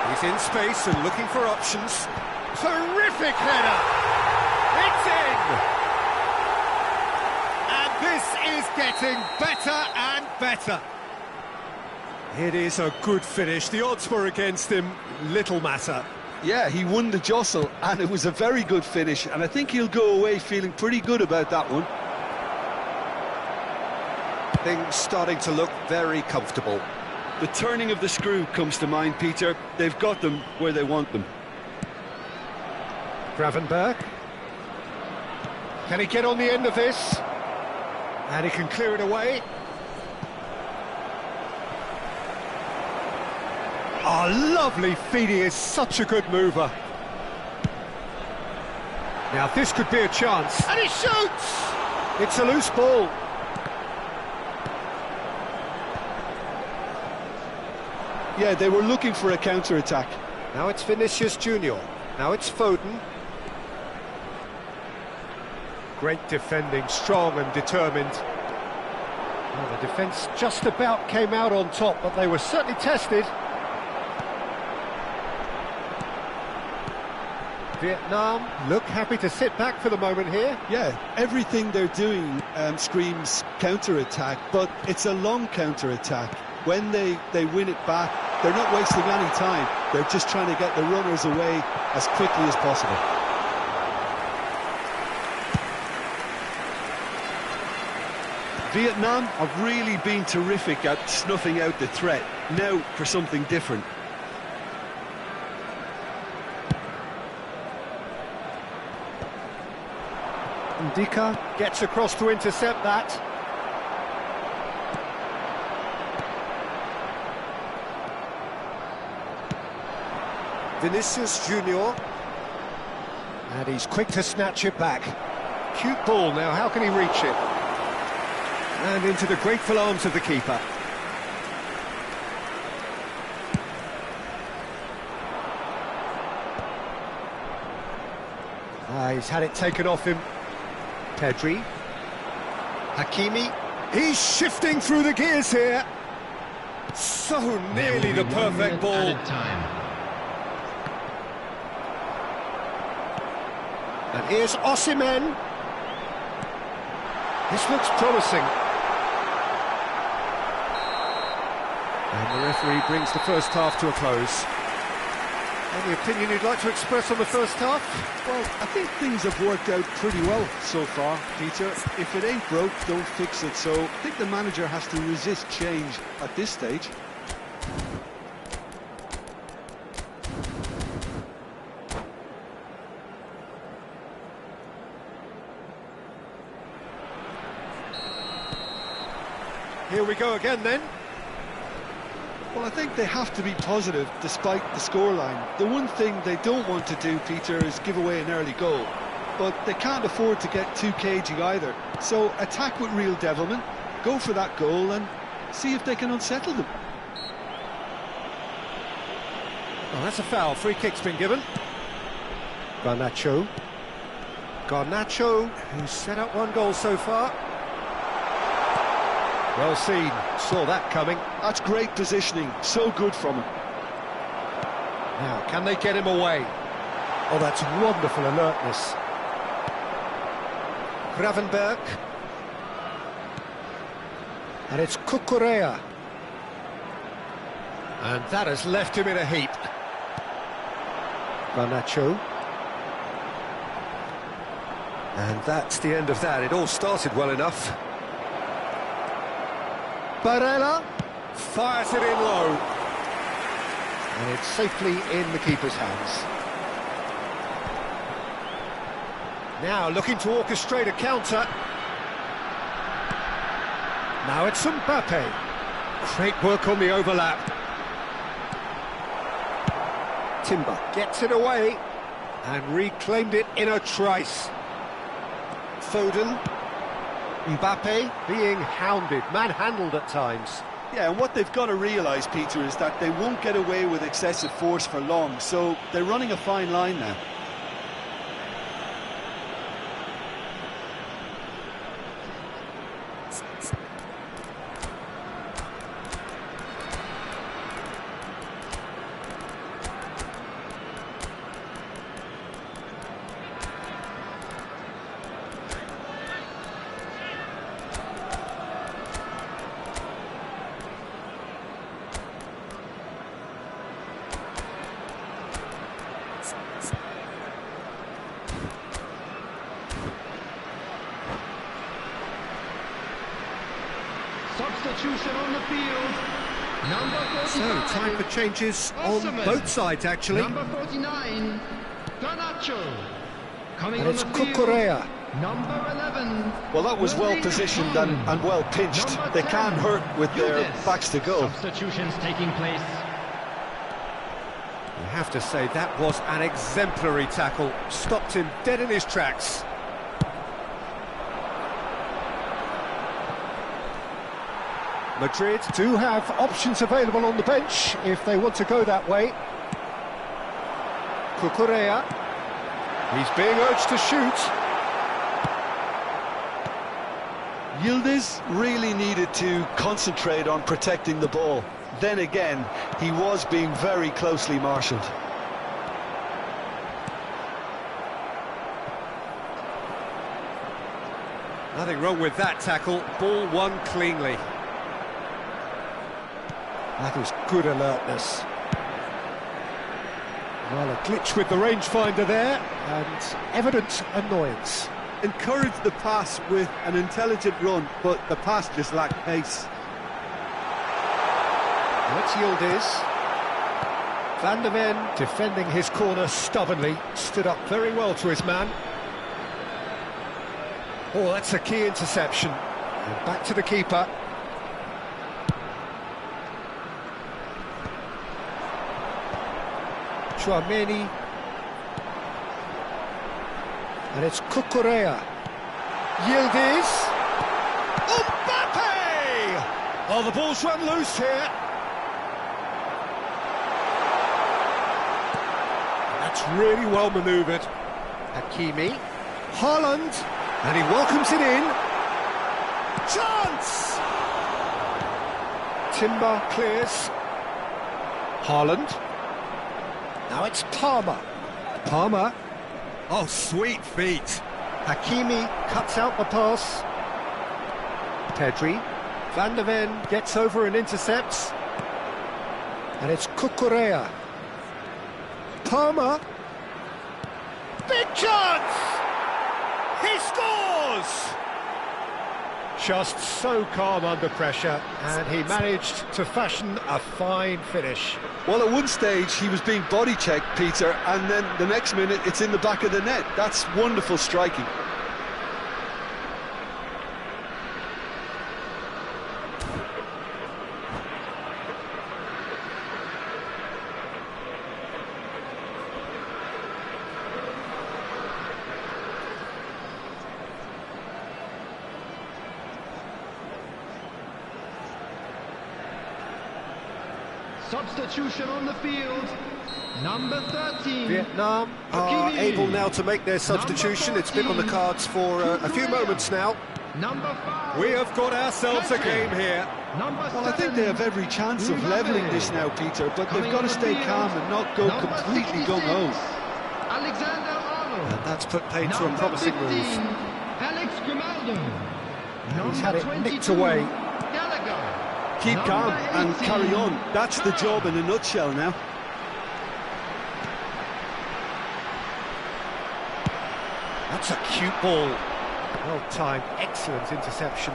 He's in space and looking for options. Terrific header! It's in! And this is getting better and better. It is a good finish. The odds were against him. Little matter. Yeah, he won the jostle, and it was a very good finish, and I think he'll go away feeling pretty good about that one. Things starting to look very comfortable. The turning of the screw comes to mind, Peter. They've got them where they want them. Gravenberg. Can he get on the end of this? And he can clear it away. Oh, lovely feed, he is such a good mover. Now this could be a chance. And he shoots! It's a loose ball. Yeah, they were looking for a counter-attack. Now it's Vinicius Junior. Now it's Foden. Great defending, strong and determined. Well, the defence just about came out on top, but they were certainly tested. Vietnam look happy to sit back for the moment here. Yeah, everything they're doing screams counter-attack, but it's a long counter-attack. When they win it back, they're not wasting any time. They're just trying to get the runners away as quickly as possible. Vietnam have really been terrific at snuffing out the threat. Now for something different. Ndika gets across to intercept that. Vinicius Junior. And he's quick to snatch it back. Cute ball now, how can he reach it? And into the grateful arms of the keeper. He's had it taken off him. Pedri. Hakimi. He's shifting through the gears here. So nearly the perfect ball. And here's Osimhen. This looks promising. And the referee brings the first half to a close. Any opinion you'd like to express on the first half? Well, I think things have worked out pretty well so far, Peter. If it ain't broke, don't fix it. So I think the manager has to resist change at this stage. Here we go again then. Well, I think they have to be positive despite the scoreline. The one thing they don't want to do, Peter, is give away an early goal. But they can't afford to get too cagey either. So attack with real devilment, go for that goal and see if they can unsettle them. Oh, that's a foul. Free kick's been given. Garnacho. Garnacho, who's set up one goal so far. Well seen. Saw that coming. That's great positioning. So good from him. Now, can they get him away? Oh, that's wonderful alertness. Gravenberg. And it's Cucurella. And that has left him in a heap. Garnacho. And that's the end of that. It all started well enough. Barella fires it in low. And it's safely in the keeper's hands. Now looking to orchestrate a counter. Now it's Mbappe. Great work on the overlap. Timber gets it away and reclaimed it in a trice. Foden. Mbappe being hounded, manhandled at times. Yeah, and what they've got to realise, Peter, is that they won't get away with excessive force for long, so they're running a fine line now. Substitution on the field. Number 45. So, time for changes on both sides, actually. Number 49, Garnacho. Coming And on it's the field. Cucurella. Number 11. Well, that was well positioned and well pinched. They can't hurt with their backs to goal. Substitutions taking place. You have to say that was an exemplary tackle. Stopped him dead in his tracks. Madrid do have options available on the bench if they want to go that way. Cucurella. He's being urged to shoot. Yildiz really needed to concentrate on protecting the ball. Then again, he was being very closely marshalled. Nothing wrong with that tackle. Ball won cleanly. That was good alertness. Well, a glitch with the rangefinder there, and evident annoyance. Encouraged the pass with an intelligent run, but the pass just lacked pace. That's Yildiz. Van der Ven defending his corner stubbornly, stood up very well to his man. Oh, that's a key interception. And back to the keeper. Chouameni. And it's Cucurella. Yildiz. Mbappe! Oh, the ball's run loose here. That's really well manoeuvred. Hakimi. Haaland. And he welcomes it in. Chance! Timber clears. Haaland. Now it's Palmer. Palmer. Oh, sweet feet. Hakimi cuts out the pass. Pedri. Van der Ven gets over and intercepts. And it's Cucurella. Palmer. Big chance! He scores! Just so calm under pressure, and he managed to fashion a fine finish. Well, at one stage he was being body checked, Peter, and then the next minute it's in the back of the net. That's wonderful striking. Substitution on the field. Number 13. Vietnam are able now to make their substitution. It's been on the cards for a few moments now. Number 5. We have got ourselves a game here. Well, I think they have every chance of levelling this now, Peter, but they've got to stay calm and not go completely gung-ho. Alexander-Arnold. And that's put paid to a promising move. Alex Grimaldo. He's had it nicked away. Gallagher. Keep calm and carry on. That's the job in a nutshell now. That's a cute ball. Well timed, excellent interception.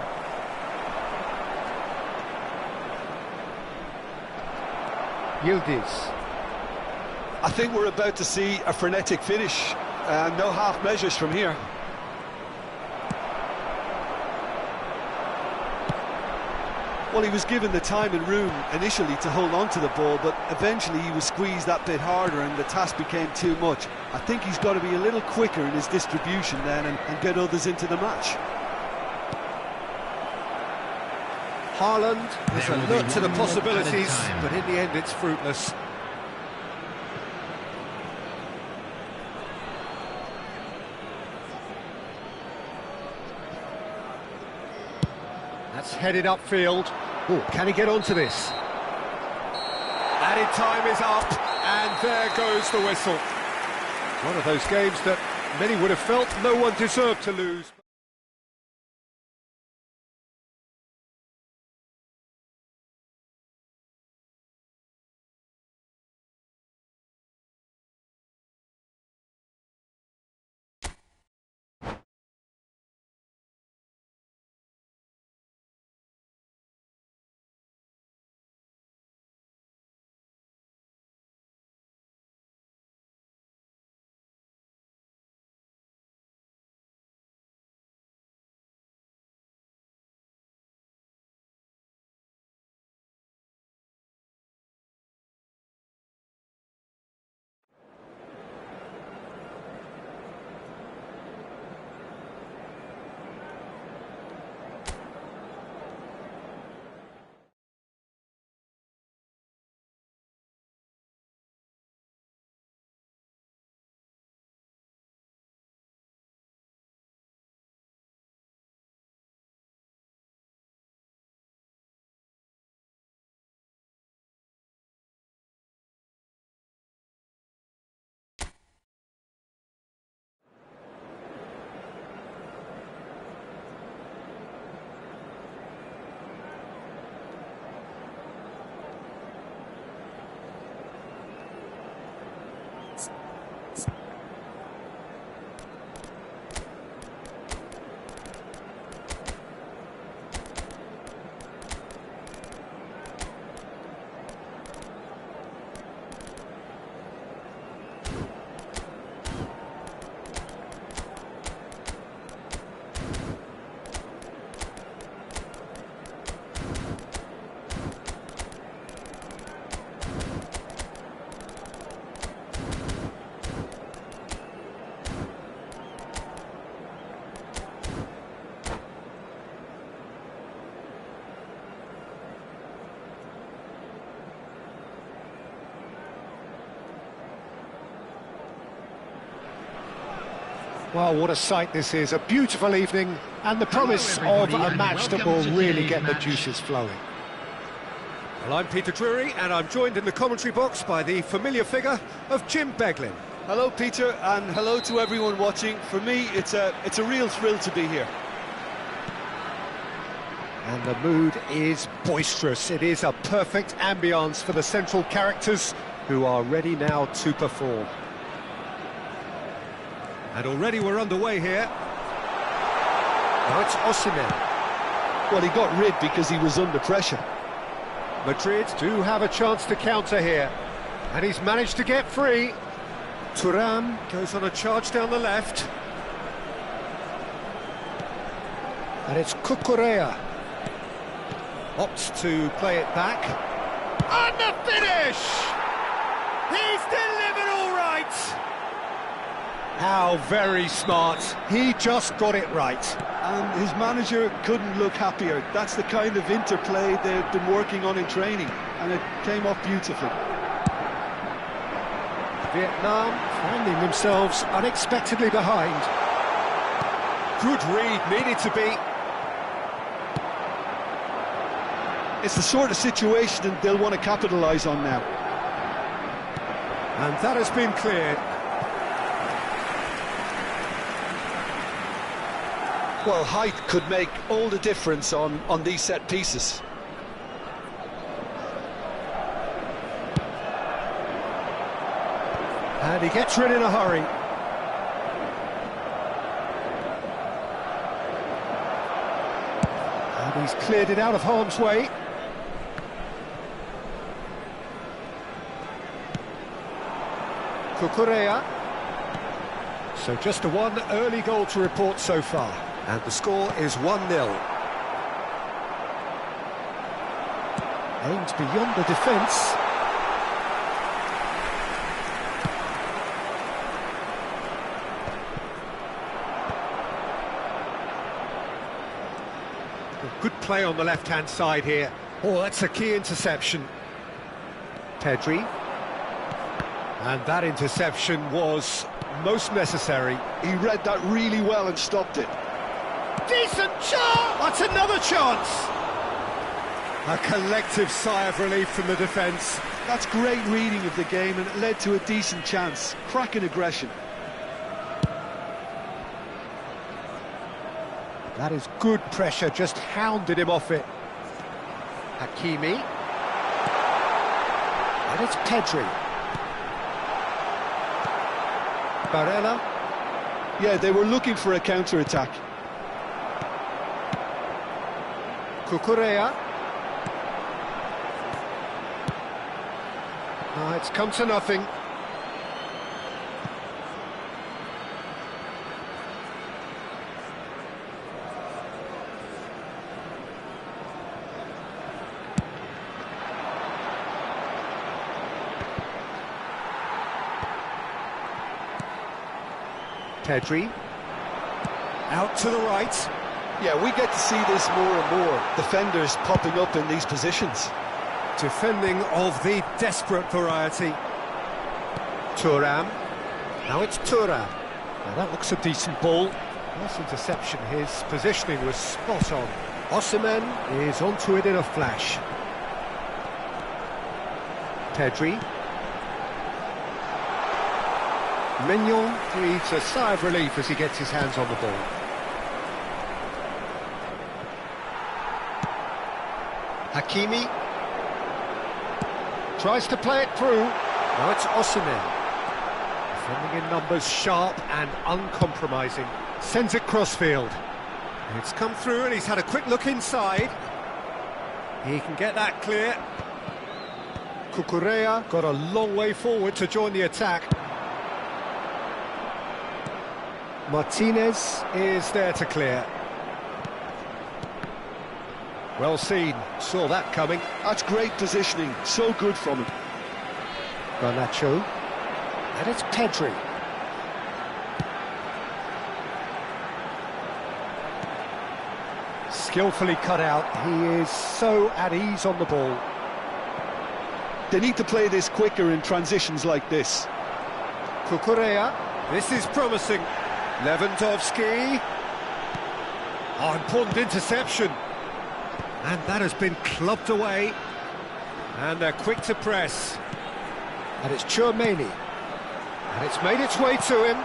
Yildiz. I think we're about to see a frenetic finish. No half measures from here. Well, he was given the time and room initially to hold on to the ball, but eventually he was squeezed that bit harder and the task became too much. I think he's got to be a little quicker in his distribution then and get others into the match. Haaland has alert to the possibilities, but in the end it's fruitless. That's headed upfield. Oh, can he get onto this? Added time is up, and there goes the whistle. One of those games that many would have felt no one deserved to lose. Well, what a sight this is, a beautiful evening, and the promise of a match that will really get the juices flowing. Well, I'm Peter Drury, and I'm joined in the commentary box by the familiar figure of Jim Beglin. Hello, Peter, and hello to everyone watching. For me, it's a real thrill to be here. And the mood is boisterous. It is a perfect ambience for the central characters who are ready now to perform. And already we're underway here. Now it's Osimhen. Well, he got rid because he was under pressure. Madrid do have a chance to counter here. And he's managed to get free. Thuram goes on a charge down the left. And it's Cucurella. Opts to play it back. And the finish! He's delivered all right! How very smart. He just got it right. And his manager couldn't look happier. That's the kind of interplay they've been working on in training, and it came off beautifully. Vietnam finding themselves unexpectedly behind. Good read, needed to be. It's the sort of situation they'll want to capitalise on now. And that has been cleared. Well, height could make all the difference on these set pieces. And he gets rid in a hurry. And he's cleared it out of harm's way. Cucurella. So just a one early goal to report so far. And the score is 1-0. Aimed beyond the defence. Good play on the left-hand side here. Oh, that's a key interception. Pedri. And that interception was most necessary. He read that really well and stopped it. Decent chance! That's another chance! A collective sigh of relief from the defence. That's great reading of the game, and it led to a decent chance. Cracking aggression. That is good pressure, just hounded him off it. Hakimi. And it's Pedri. Barella. Yeah, they were looking for a counter-attack. Cucurella. It's come to nothing. Pedri. Out to the right. Yeah, we get to see this more and more. Defenders popping up in these positions. Defending of the desperate variety. Thuram. Now it's Thuram. Now that looks a decent ball. Nice interception. His positioning was spot on. Osimhen is onto it in a flash. Pedri. Mignon breathes a sigh of relief as he gets his hands on the ball. Hakimi tries to play it through. Now it's Osimhen. Defending in numbers, sharp and uncompromising. Sends it crossfield. It's come through and he's had a quick look inside. He can get that clear. Cucurella got a long way forward to join the attack. Martinez is there to clear. Well seen, saw that coming. That's great positioning, so good from him. Garnacho. And it's Pedri. Skillfully cut out, he is so at ease on the ball. They need to play this quicker in transitions like this. Cucurella, this is promising. Lewandowski. Oh, important interception. And that has been clubbed away. And they're quick to press. And it's Tchouaméni. And it's made its way to him.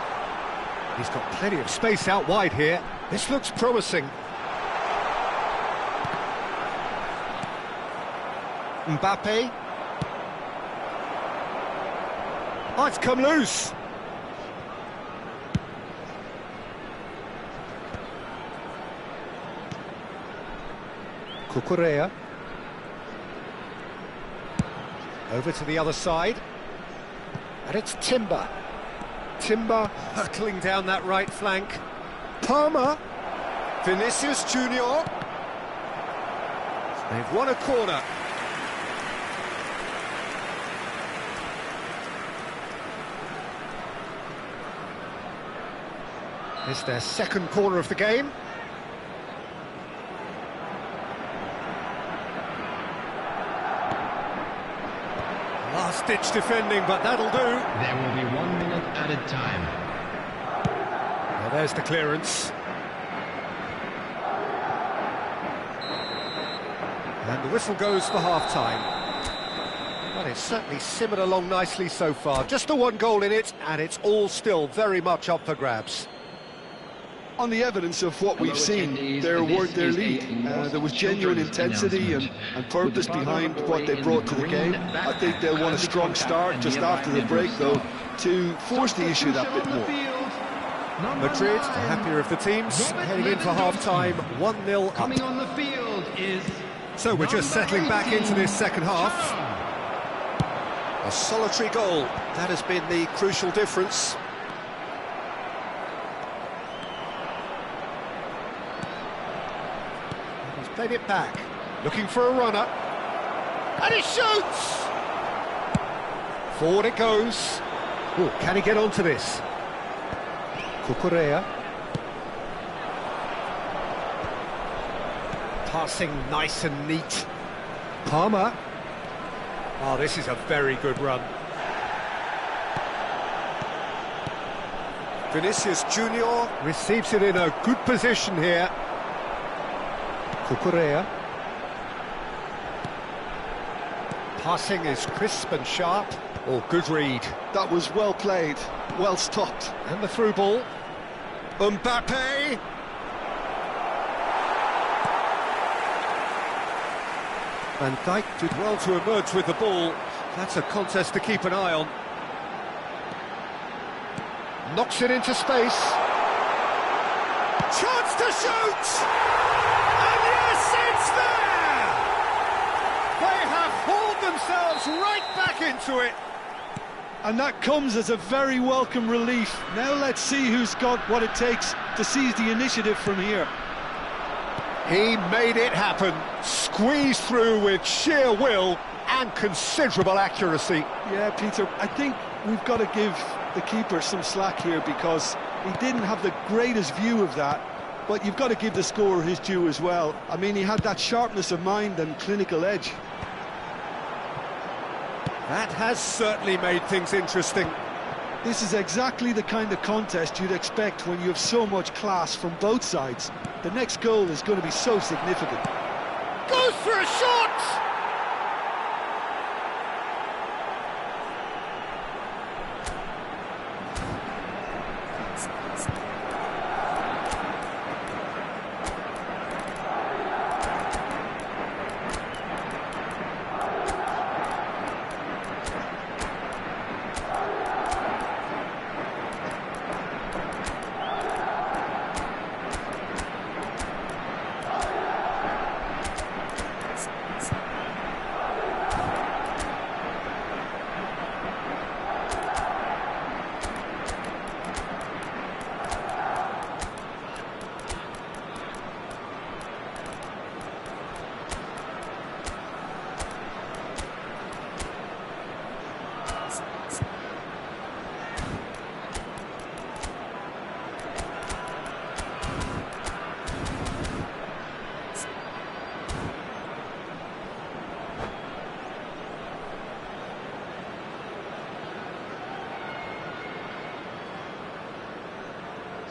He's got plenty of space out wide here. This looks promising. Mbappe. Oh, it's come loose. Cucurella. Over to the other side. And it's Timber. Timber hurtling down that right flank. Palmer. Vinicius Junior. They've won a corner. It's their second corner of the game. Last-ditch defending, but that'll do. There will be 1 minute added time. Well, there's the clearance. And the whistle goes for half-time. Well, it's certainly simmered along nicely so far. Just the one goal in it, and it's all still very much up for grabs. On the evidence of what we've seen, they're worth their lead. There was genuine intensity and purpose behind what they brought to the game. I think they'll want a strong start just after the break, though, to force the issue that bit more. Madrid, the happier of the teams, heading in for half-time, 1-0 up. Coming on the field is... So we're just settling back into this second half. A solitary goal, that has been the crucial difference. He's played it back, looking for a runner. And he shoots! Forward it goes. Oh, can he get onto this? Cucurella. Passing nice and neat. Palmer. Oh, this is a very good run. Vinicius Junior receives it in a good position here. Cucurella. Passing is crisp and sharp. Oh, good read. That was well played, well stopped. And the through ball. Mbappe. Van Dijk did well to emerge with the ball. That's a contest to keep an eye on. Knocks it into space. Chance to shoot! And yes, it's there! They have hauled themselves right back into it. And that comes as a very welcome relief. Now let's see who's got what it takes to seize the initiative from here. He made it happen, squeezed through with sheer will and considerable accuracy. Yeah, Peter, I think we've got to give the keeper some slack here because he didn't have the greatest view of that, but you've got to give the scorer his due as well. I mean, he had that sharpness of mind and clinical edge. That has certainly made things interesting. This is exactly the kind of contest you'd expect when you have so much class from both sides. The next goal is going to be so significant. Goes for a shot!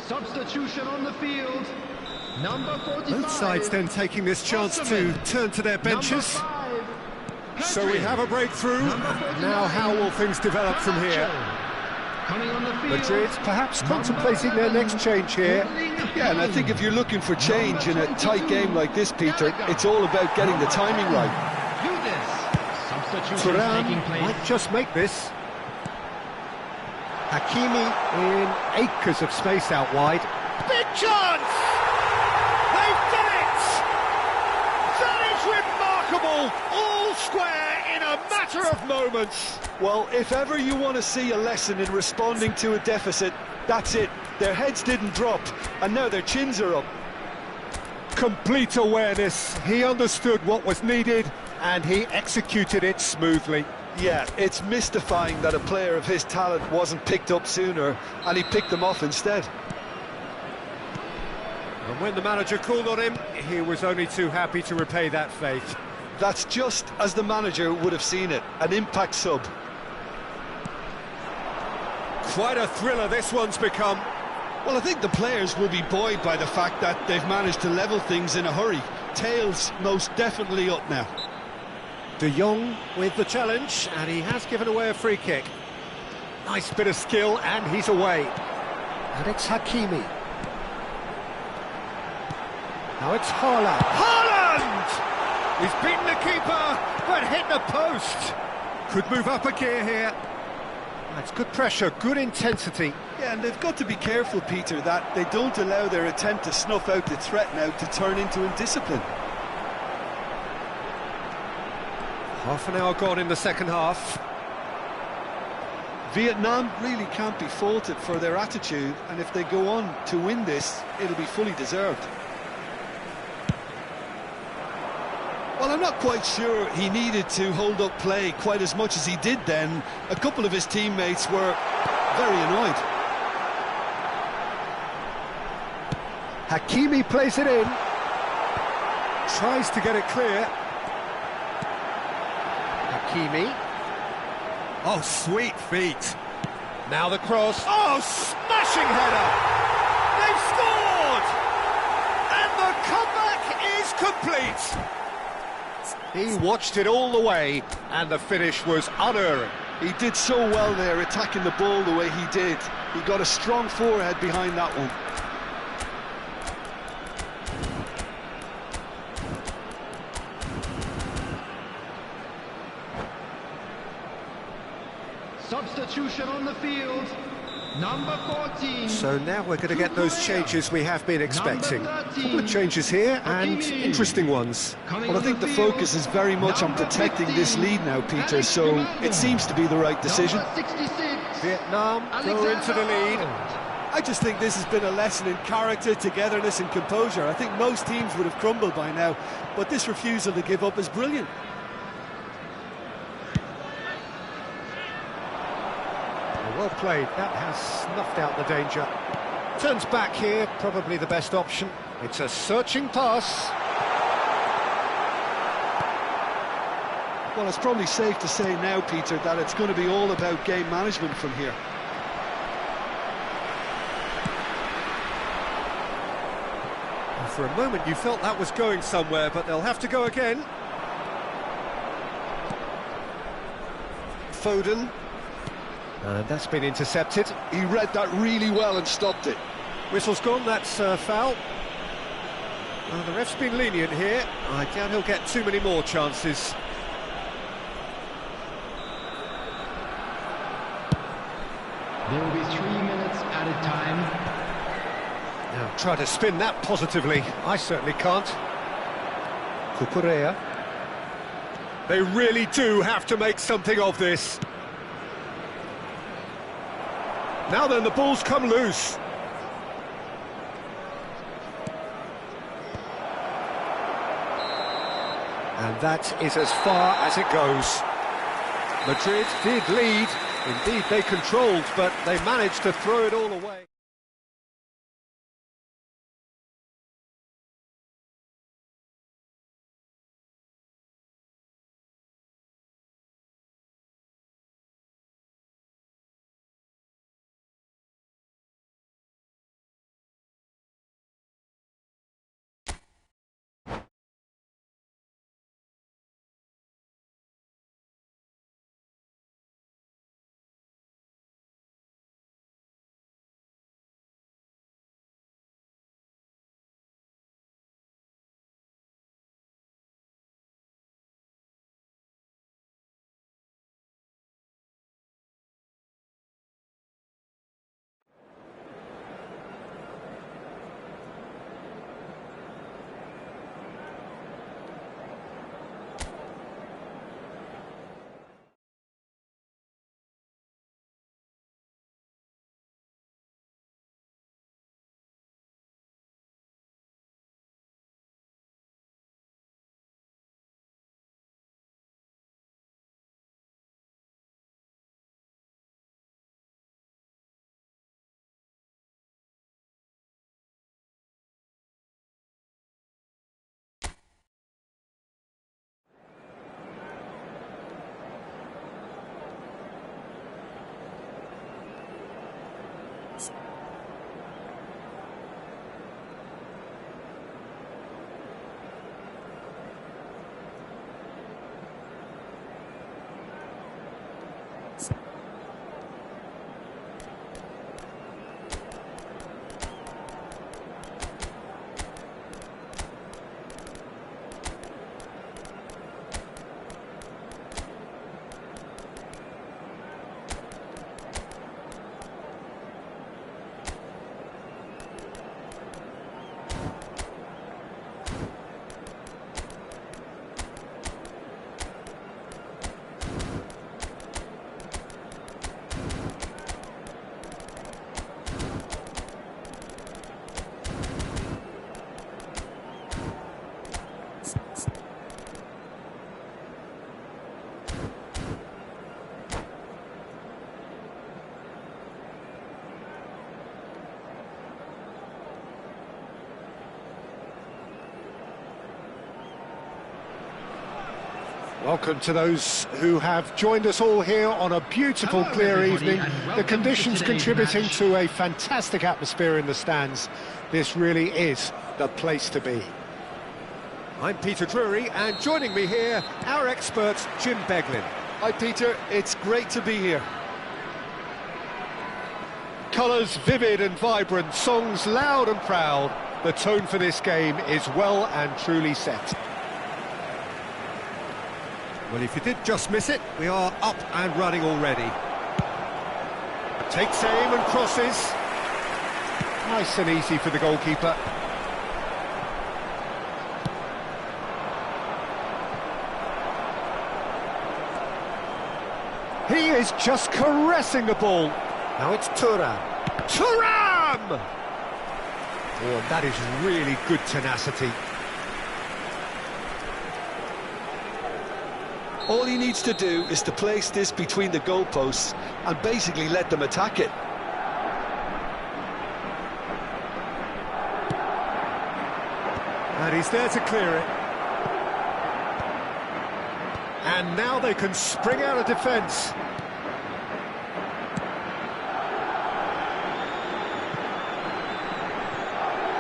Substitution on the field. Number 45. Both sides then taking this chance to turn to their benches. So we have a breakthrough. Now how will things develop from here? Madrid perhaps contemplating their next change here. Yeah, and I think if you're looking for change in a tight game like this, Peter, it's all about getting the timing right. Thuram might just make this. Hakimi in acres of space out wide. Big chance! They've done it! That is remarkable! All square in a matter of moments. Well, if ever you want to see a lesson in responding to a deficit, that's it. Their heads didn't drop, and now their chins are up. Complete awareness. He understood what was needed, and he executed it smoothly. Yeah, it's mystifying that a player of his talent wasn't picked up sooner, and he picked them off instead. And when the manager called on him, he was only too happy to repay that faith. That's just as the manager would have seen it, an impact sub. Quite a thriller this one's become. Well, I think the players will be buoyed by the fact that they've managed to level things in a hurry. Tails most definitely up now. De Jong with the challenge, and he has given away a free kick. Nice bit of skill, and he's away. And it's Hakimi. Now it's Haaland. Haaland! He's beaten the keeper, but hit the post. Could move up a gear here. That's good pressure, good intensity. Yeah, and they've got to be careful, Peter, that they don't allow their attempt to snuff out the threat now to turn into indiscipline. Half an hour gone in the second half. Vietnam really can't be faulted for their attitude, and if they go on to win this, it'll be fully deserved. Well, I'm not quite sure he needed to hold up play quite as much as he did then. A couple of his teammates were very annoyed. Hakimi plays it in. Tries to get it clear. Hakimi. Oh, sweet feet. Now the cross. Oh, smashing header! They've scored! And the comeback is complete! He watched it all the way, and the finish was unerring. He did so well there, attacking the ball the way he did. He got a strong forehead behind that one. Substitution on the field. Number 14. So now we're going to get those changes we have been expecting. A couple of changes here, and interesting ones. Well, I think the focus is very much on protecting this lead now, Peter, so it seems to be the right decision. Vietnam go into the lead. I just think this has been a lesson in character, togetherness and composure. I think most teams would have crumbled by now, but this refusal to give up is brilliant. Well played, that has snuffed out the danger. Turns back here, probably the best option. It's a searching pass. Well, it's probably safe to say now, Peter, that it's going to be all about game management from here. For a moment you felt that was going somewhere, but they'll have to go again. Foden. And that's been intercepted. He read that really well and stopped it. Whistle's gone, that's foul. Well, the ref's been lenient here. I doubt he'll get too many more chances. There will be 3 minutes added time. Now try to spin that positively. I certainly can't. Cucurella. They really do have to make something of this. Now then, the ball's come loose. And that is as far as it goes. Madrid did lead. Indeed, they controlled, but they managed to throw it all away. Welcome to those who have joined us all here on a beautiful, Hello, clear everybody, evening. and The welcome conditions to today's contributing match. to a fantastic atmosphere in the stands. This really is the place to be. I'm Peter Drury, and joining me here, our expert, Jim Beglin. Hi, Peter. It's great to be here. Colours vivid and vibrant, songs loud and proud. The tone for this game is well and truly set. Well, if you did just miss it, we are up and running already. Takes aim and crosses. Nice and easy for the goalkeeper. He is just caressing the ball. Now it's Thuram. Thuram! Oh, that is really good tenacity. All he needs to do is to place this between the goalposts and basically let them attack it. And he's there to clear it. And now they can spring out of defence.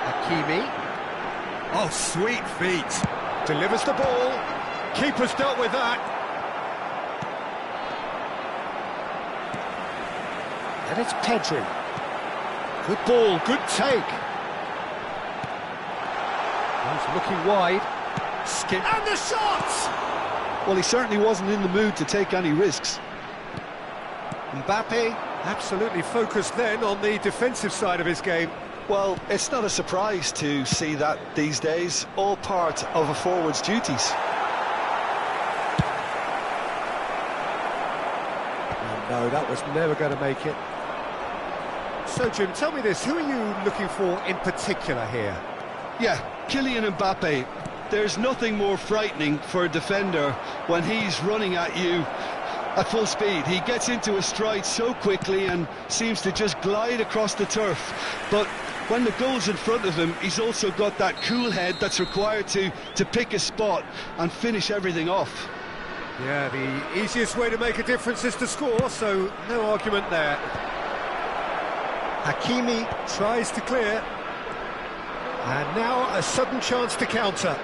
Hakimi Oh, sweet feet. delivers the ball. Keeper's dealt with that. And it's Pedri. Good ball, good take. He's looking wide. Skip. And the shot! Well, he certainly wasn't in the mood to take any risks. Mbappe absolutely focused then on the defensive side of his game. Well, it's not a surprise to see that these days, all part of a forward's duties. No, that was never going to make it. So, Jim, tell me this, who are you looking for in particular here? Yeah, Kylian Mbappe. There's nothing more frightening for a defender when he's running at you at full speed. He gets into a stride so quickly and seems to just glide across the turf. But when the goal's in front of him, he's also got that cool head that's required to pick a spot and finish everything off. Yeah, the easiest way to make a difference is to score, so no argument there. Hakimi Tries to clear. and now a sudden chance to counter.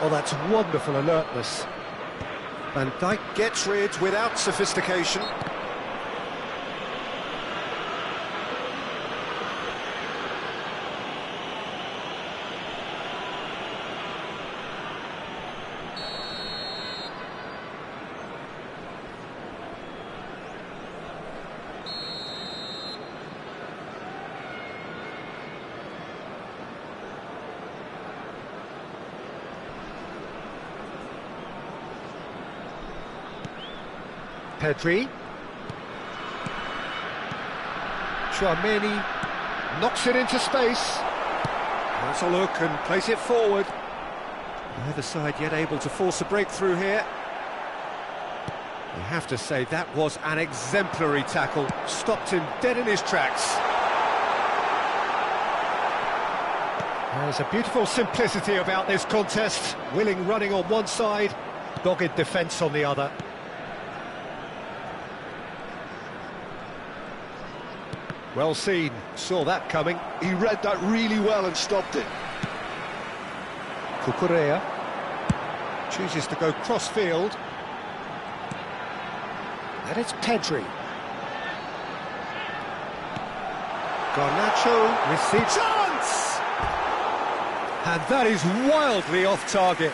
Oh, that's wonderful alertness. Van Dijk gets rid without sophistication. Pedri. Tchouameni knocks it into space. Has a look and plays it forward. Neither side yet able to force a breakthrough here. You have to say that was an exemplary tackle. Stopped him dead in his tracks. There's a beautiful simplicity about this contest. Willing running on one side, dogged defence on the other. Well seen, saw that coming. He read that really well and stopped it. Cucurella. Chooses to go cross-field. And it's Pedri. Garnacho receives chance! And that is wildly off target.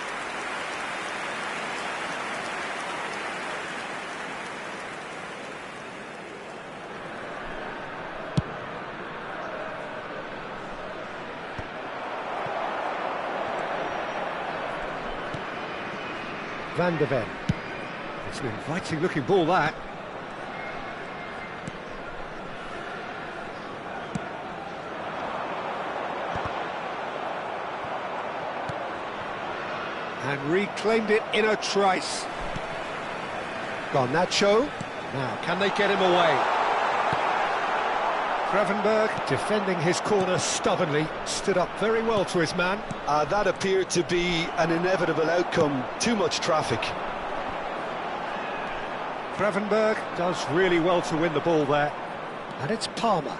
Van de Ven. It's an inviting looking ball, that. And reclaimed it in a trice. Garnacho. Now, can they get him away? Gravenberg defending his corner stubbornly, stood up very well to his man. That appeared to be an inevitable outcome. Too much traffic. Gravenberg does really well to win the ball there. And it's Palmer.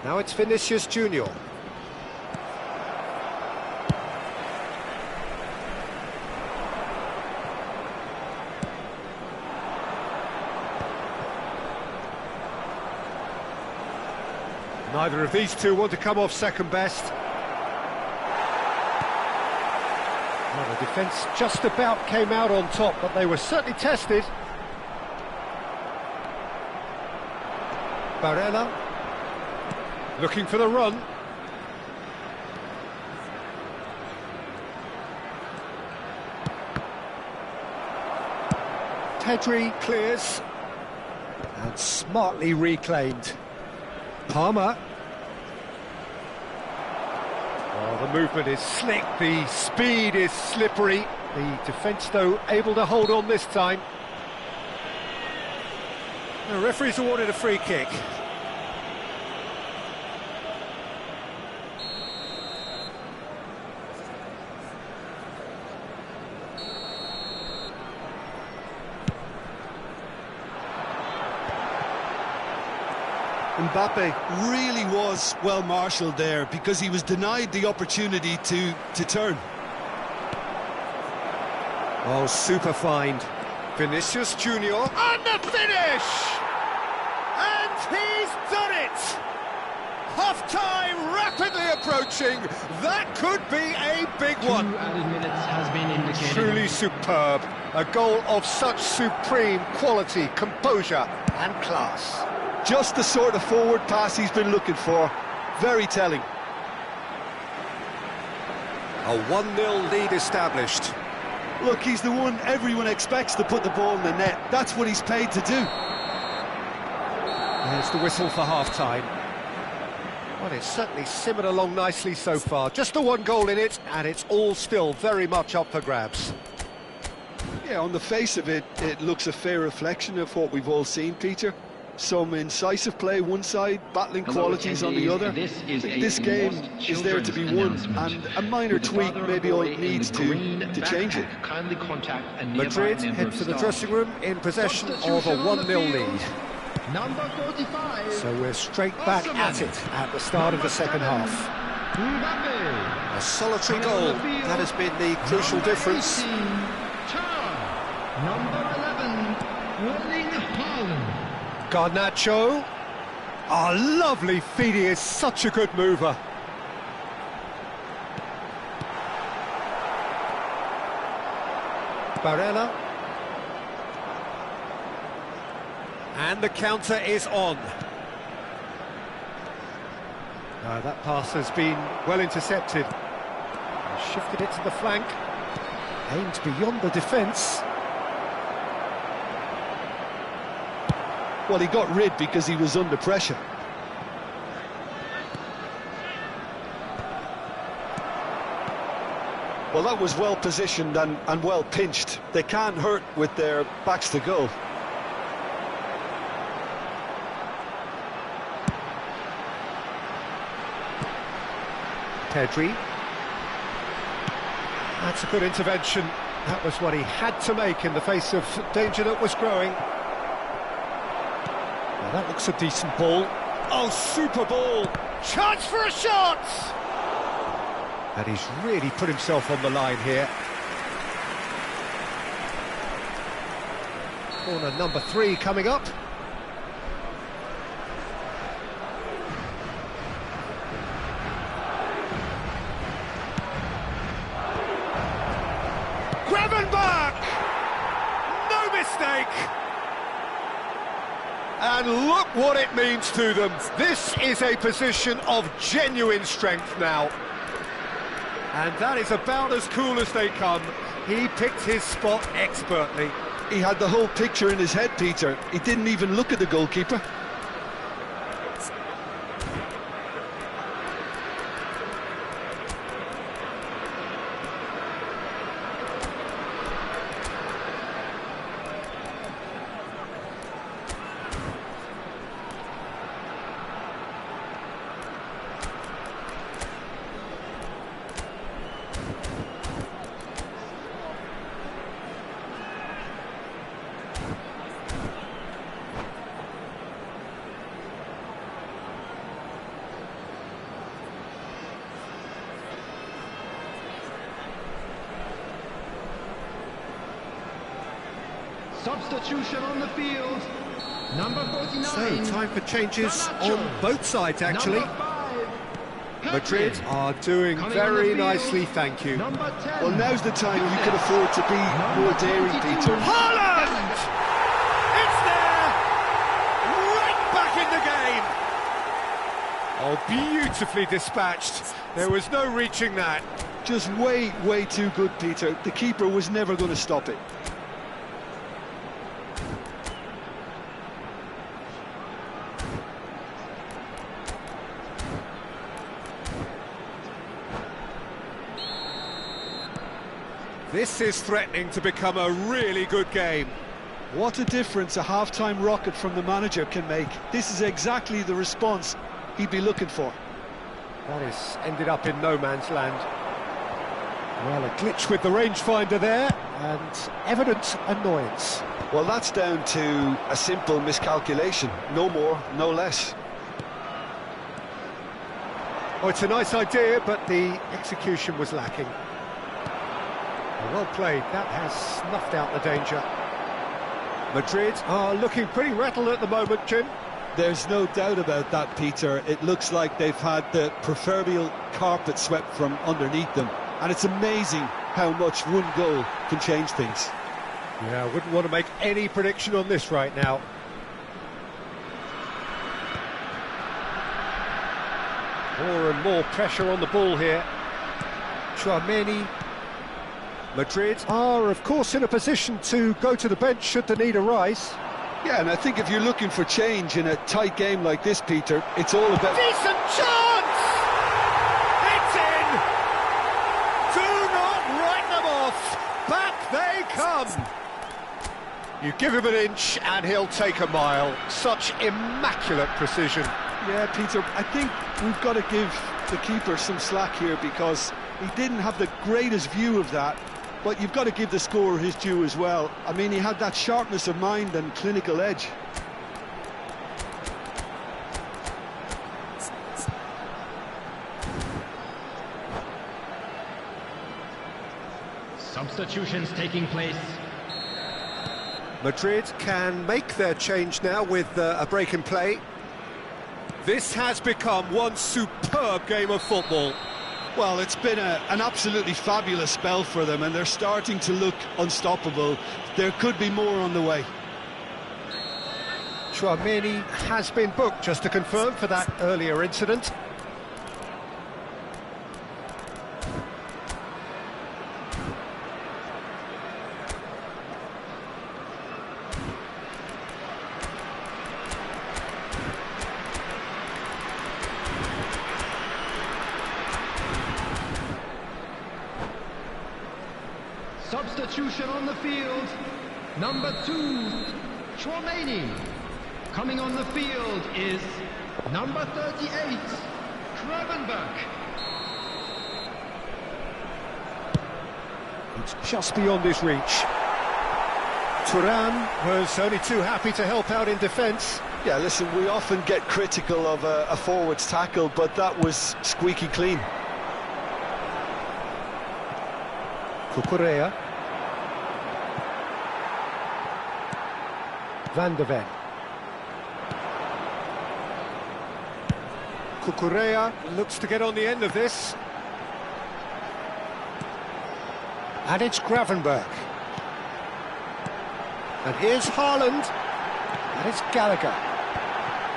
Now it's Vinicius Junior. Neither of these two want to come off second best. Well, the defence just about came out on top, but they were certainly tested. Barella looking for the run. Pedri clears and smartly reclaimed. Palmer. Oh, the movement is slick, the speed is slippery. The defence, though, able to hold on this time. The referee's awarded a free kick. Mbappe really was well marshalled there because he was denied the opportunity to turn. Oh, super find. Vinicius Junior. And the finish! And he's done it! Half-time rapidly approaching. That could be a big one. 2 added minutes has been indicated. Truly superb. A goal of such supreme quality, composure and class. Just the sort of forward pass he's been looking for. Very telling. A 1-0 lead established. Look, he's the one everyone expects to put the ball in the net. That's what he's paid to do. There's the whistle for half-time. Well, it's certainly simmered along nicely so far. Just the one goal in it, and it's all still very much up for grabs. Yeah, on the face of it, it looks a fair reflection of what we've all seen, Peter. Some incisive play one side, battling qualities on the other. This game is there to be won, and a minor tweak maybe all it needs to change it. Madrid head for the dressing room in possession of a 1-0 lead. Number 45. So we're straight back at it at the start of the second half. Mbappe. A solitary goal, that has been the crucial difference. Number 11, Erling Haaland. Garnacho. Oh, lovely feet, he is such a good mover. Barella. And the counter is on. That pass has been well intercepted. Shifted it to the flank. Aimed beyond the defence. Well, he got rid because he was under pressure. Well, that was well positioned and well pinched. They can't hurt with their backs to goal. Pedri. That's a good intervention. That was what he had to make in the face of danger that was growing. Well, that looks a decent ball. Oh, super ball! Chance for a shot! And he's really put himself on the line here. Corner number 3 coming up. Gravenberch! No mistake! And look what it means to them. This is a position of genuine strength now. And that is about as cool as they come. He picked his spot expertly. He had the whole picture in his head, Peter. He didn't even look at the goalkeeper. Substitution on the field. Number 49. So, time for changes on both sides, actually. Number 5, Madrid Pedri. are doing Coming very on the field. nicely, thank you. Number 10. Well, now's the time you can afford to be more daring, Peter. Haaland! It's there! Right back in the game! Oh, beautifully dispatched. There was no reaching that. Just way too good, Peter. The keeper was never going to stop it. This is threatening to become a really good game. What a difference a half-time rocket from the manager can make. This is exactly the response he'd be looking for. That has ended up in no man's land. Well, a glitch with the rangefinder there, and evident annoyance. Well, that's down to a simple miscalculation. No more, no less. Oh, it's a nice idea, but the execution was lacking. Well played, that has snuffed out the danger. Madrid are looking pretty rattled at the moment, Jim. There's no doubt about that, Peter. It looks like they've had the proverbial carpet swept from underneath them. And it's amazing how much one goal can change things. Yeah, I wouldn't want to make any prediction on this right now. More and more pressure on the ball here. Tchouaméni. Madrid are, of course, in a position to go to the bench should the need arise. Yeah, and I think if you're looking for change in a tight game like this, Peter, it's all about... Decent chance! It's in! Do not write them off! Back they come! You give him an inch and he'll take a mile. Such immaculate precision. Yeah, Peter, I think we've got to give the keeper some slack here because he didn't have the greatest view of that. But you've got to give the scorer his due as well. I mean, he had that sharpness of mind and clinical edge. Substitutions taking place. Madrid can make their change now with a break in play. This has become one superb game of football. Well, it's been an absolutely fabulous spell for them, and they're starting to look unstoppable. There could be more on the way. Tchouaméni has been booked, just to confirm, for that earlier incident. Substitution on the field. Number 2, Tchouaméni. Coming on the field is number 38, Gravenberch. It's just beyond his reach. Thuram was only too happy to help out in defence. Yeah, listen, we often get critical of a forward's tackle, but that was squeaky clean. Cucurella. Van de Ven. Cucurella looks to get on the end of this. And it's Gravenberch. And here's Haaland. And it's Gallagher.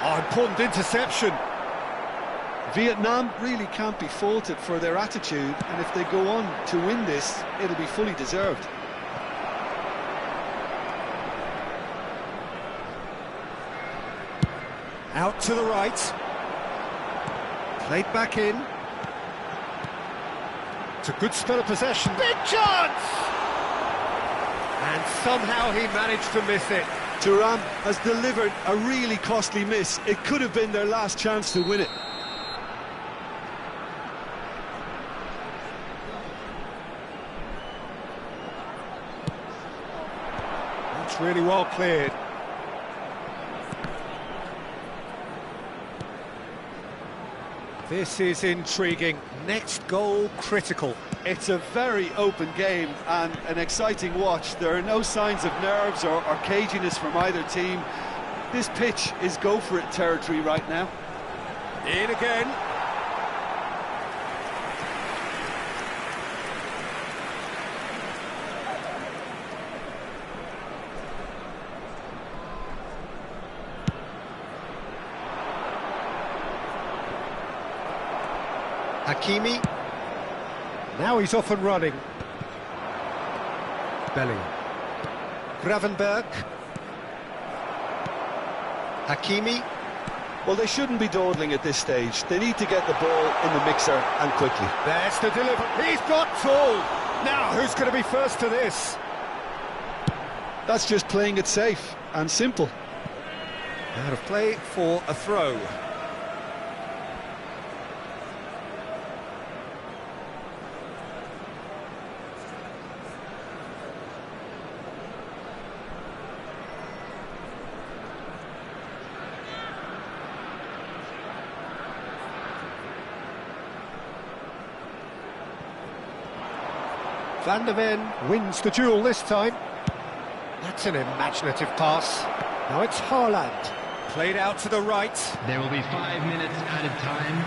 Oh, important interception. Vietnam really can't be faulted for their attitude, and if they go on to win this, it'll be fully deserved. Out to the right. Played back in. It's a good spell of possession. Big chance! And somehow he managed to miss it. Thuram has delivered a really costly miss. It could have been their last chance to win it. That's really well cleared. This is intriguing. Next goal critical. It's a very open game and an exciting watch. There are no signs of nerves or caginess from either team. This pitch is go-for-it territory right now. In again. Hakimi. Now he's off and running. Bellingham. Gravenberch. Hakimi. Well, they shouldn't be dawdling at this stage. They need to get the ball in the mixer and quickly. There's the delivery. He's got full. Now, who's going to be first to this? That's just playing it safe and simple. Out of play for a throw. Van de Ven wins the duel this time. That's an imaginative pass. Now it's Haaland. Played out to the right. There will be 5 minutes added time.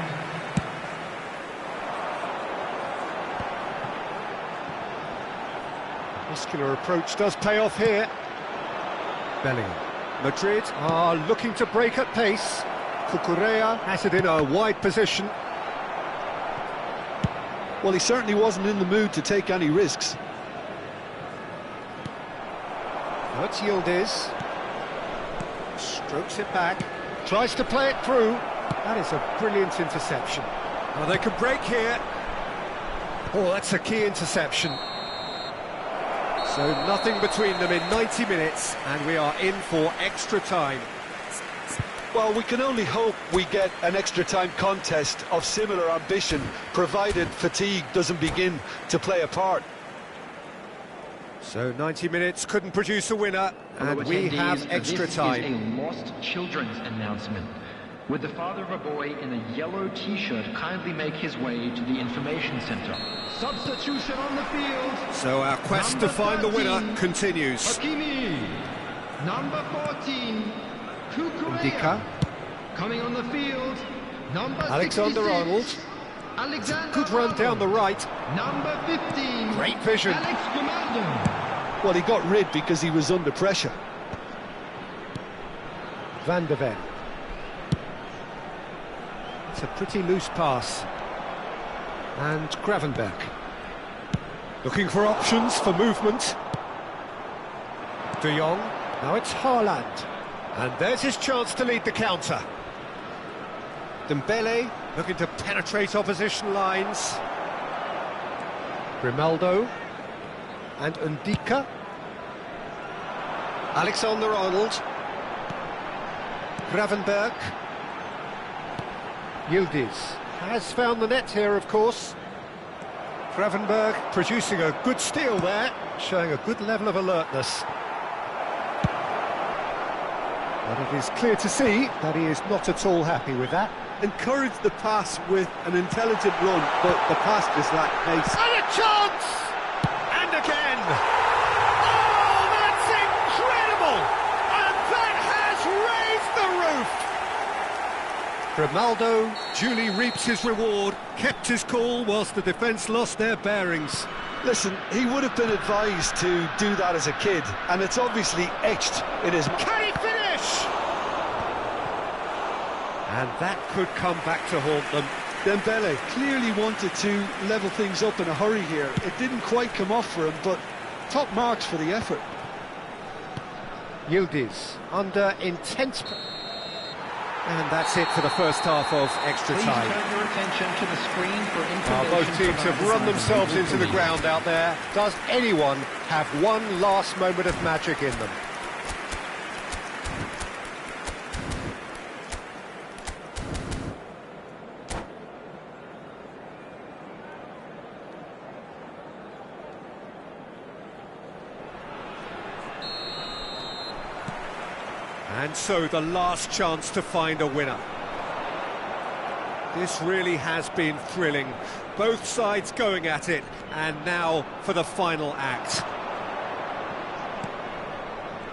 Muscular approach does pay off here. Bellingham. Madrid are looking to break at pace. Cucurella has it in a wide position. Well, he certainly wasn't in the mood to take any risks. Now it's Yildiz. Strokes it back. Tries to play it through. That is a brilliant interception. Well, they can break here. Oh, that's a key interception. So nothing between them in 90 minutes, and we are in for extra time. Well, we can only hope we get an extra-time contest of similar ambition, provided fatigue doesn't begin to play a part. So 90 minutes couldn't produce a winner, and we have extra time. This is a lost children's announcement. Would the father of a boy in a yellow t-shirt kindly make his way to the information center? Substitution on the field. So our quest to find the winner continues. Hakimi. Number 14. Ndicka. Coming on the field, number Alexander-Arnold. Alexander Good run down the right. Number 15. Great vision. Alex Grimaldo. Well, he got rid because he was under pressure. Van de Ven. It's a pretty loose pass. And Gravenberch. Looking for options for movement. De Jong. Now it's Haaland. And there's his chance to lead the counter. Dembele looking to penetrate opposition lines. Grimaldo. And Ndicka. Alexander-Arnold. Gravenberch. Yildiz has found the net here, of course. Gravenberch producing a good steal there, showing a good level of alertness. But it is clear to see that he is not at all happy with that. Encouraged the pass with an intelligent run, but the pass just lacked pace. And a chance! And again! Oh, that's incredible! And that has raised the roof! Grimaldo duly reaps his reward, kept his cool whilst the defence lost their bearings. Listen, he would have been advised to do that as a kid, and it's obviously etched in his... Can he finish? And that could come back to haunt them. Dembele clearly wanted to level things up in a hurry here. It didn't quite come off for him, but top marks for the effort. Yildiz under intense... And that's it for the first half of extra Please time. turn your attention to the screen for information. Both teams have run themselves into the ground out there. Does anyone have one last moment of magic in them? And so the last chance to find a winner. This really has been thrilling. Both sides going at it, and now for the final act.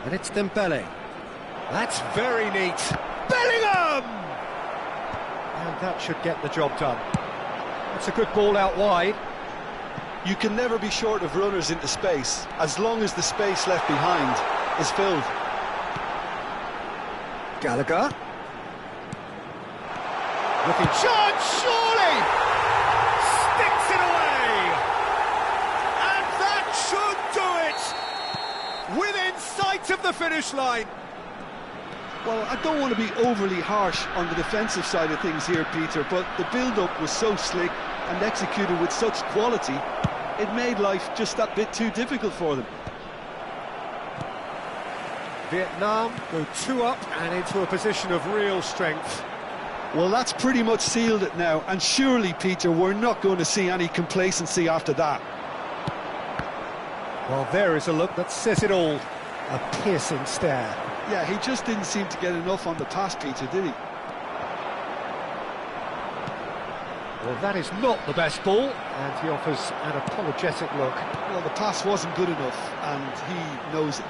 And it's Dembele. That's very neat. Bellingham! And that should get the job done. That's a good ball out wide. You can never be short of runners into space, as long as the space left behind is filled. Gallagher. Looking chance, surely! Sticks it away! And that should do it! Within sight of the finish line. Well, I don't want to be overly harsh on the defensive side of things here, Peter, but the build-up was so slick and executed with such quality, it made life just that bit too difficult for them. Vietnam go 2 up and into a position of real strength. Well, that's pretty much sealed it now, and surely, Peter, we're not going to see any complacency after that. Well, there is a look that says it all. A piercing stare. Yeah, he just didn't seem to get enough on the pass, Peter, did he? Well, that is not the best ball, and he offers an apologetic look. Well, the pass wasn't good enough, and he knows it.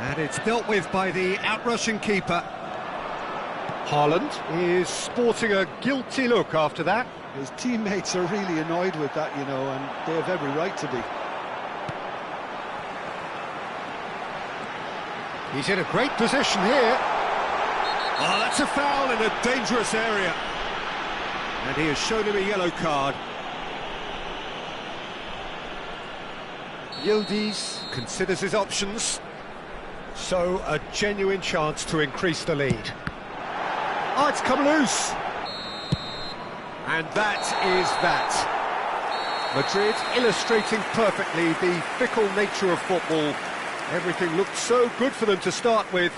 And it's dealt with by the outrushing keeper. Haaland is sporting a guilty look after that. His teammates are really annoyed with that, you know, and they have every right to be. He's in a great position here. Oh, that's a foul in a dangerous area. And he has shown him a yellow card. Yildiz considers his options. So, a genuine chance to increase the lead. Oh, it's come loose. And that is that. Madrid illustrating perfectly the fickle nature of football. Everything looked so good for them to start with,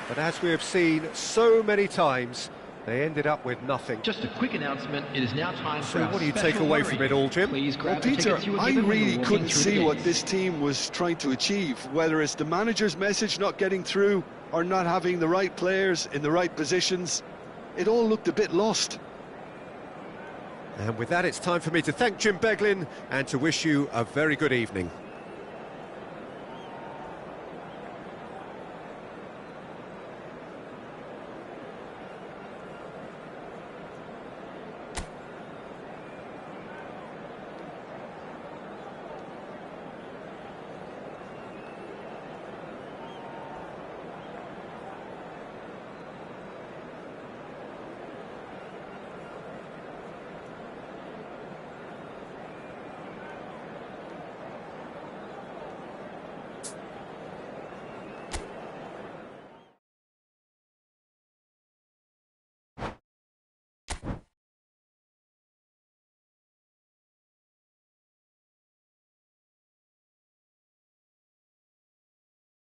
but as we have seen so many times, they ended up with nothing. Just a quick announcement, it is now time for So our what do you take special away worry. from it all, Jim? Please Well, grab the Peter, tickets you were I given when you really were walking couldn't through the see what gates. this team was trying to achieve, whether it's the manager's message not getting through or not having the right players in the right positions. It all looked a bit lost. And with that, it's time for me to thank Jim Beglin and to wish you a very good evening.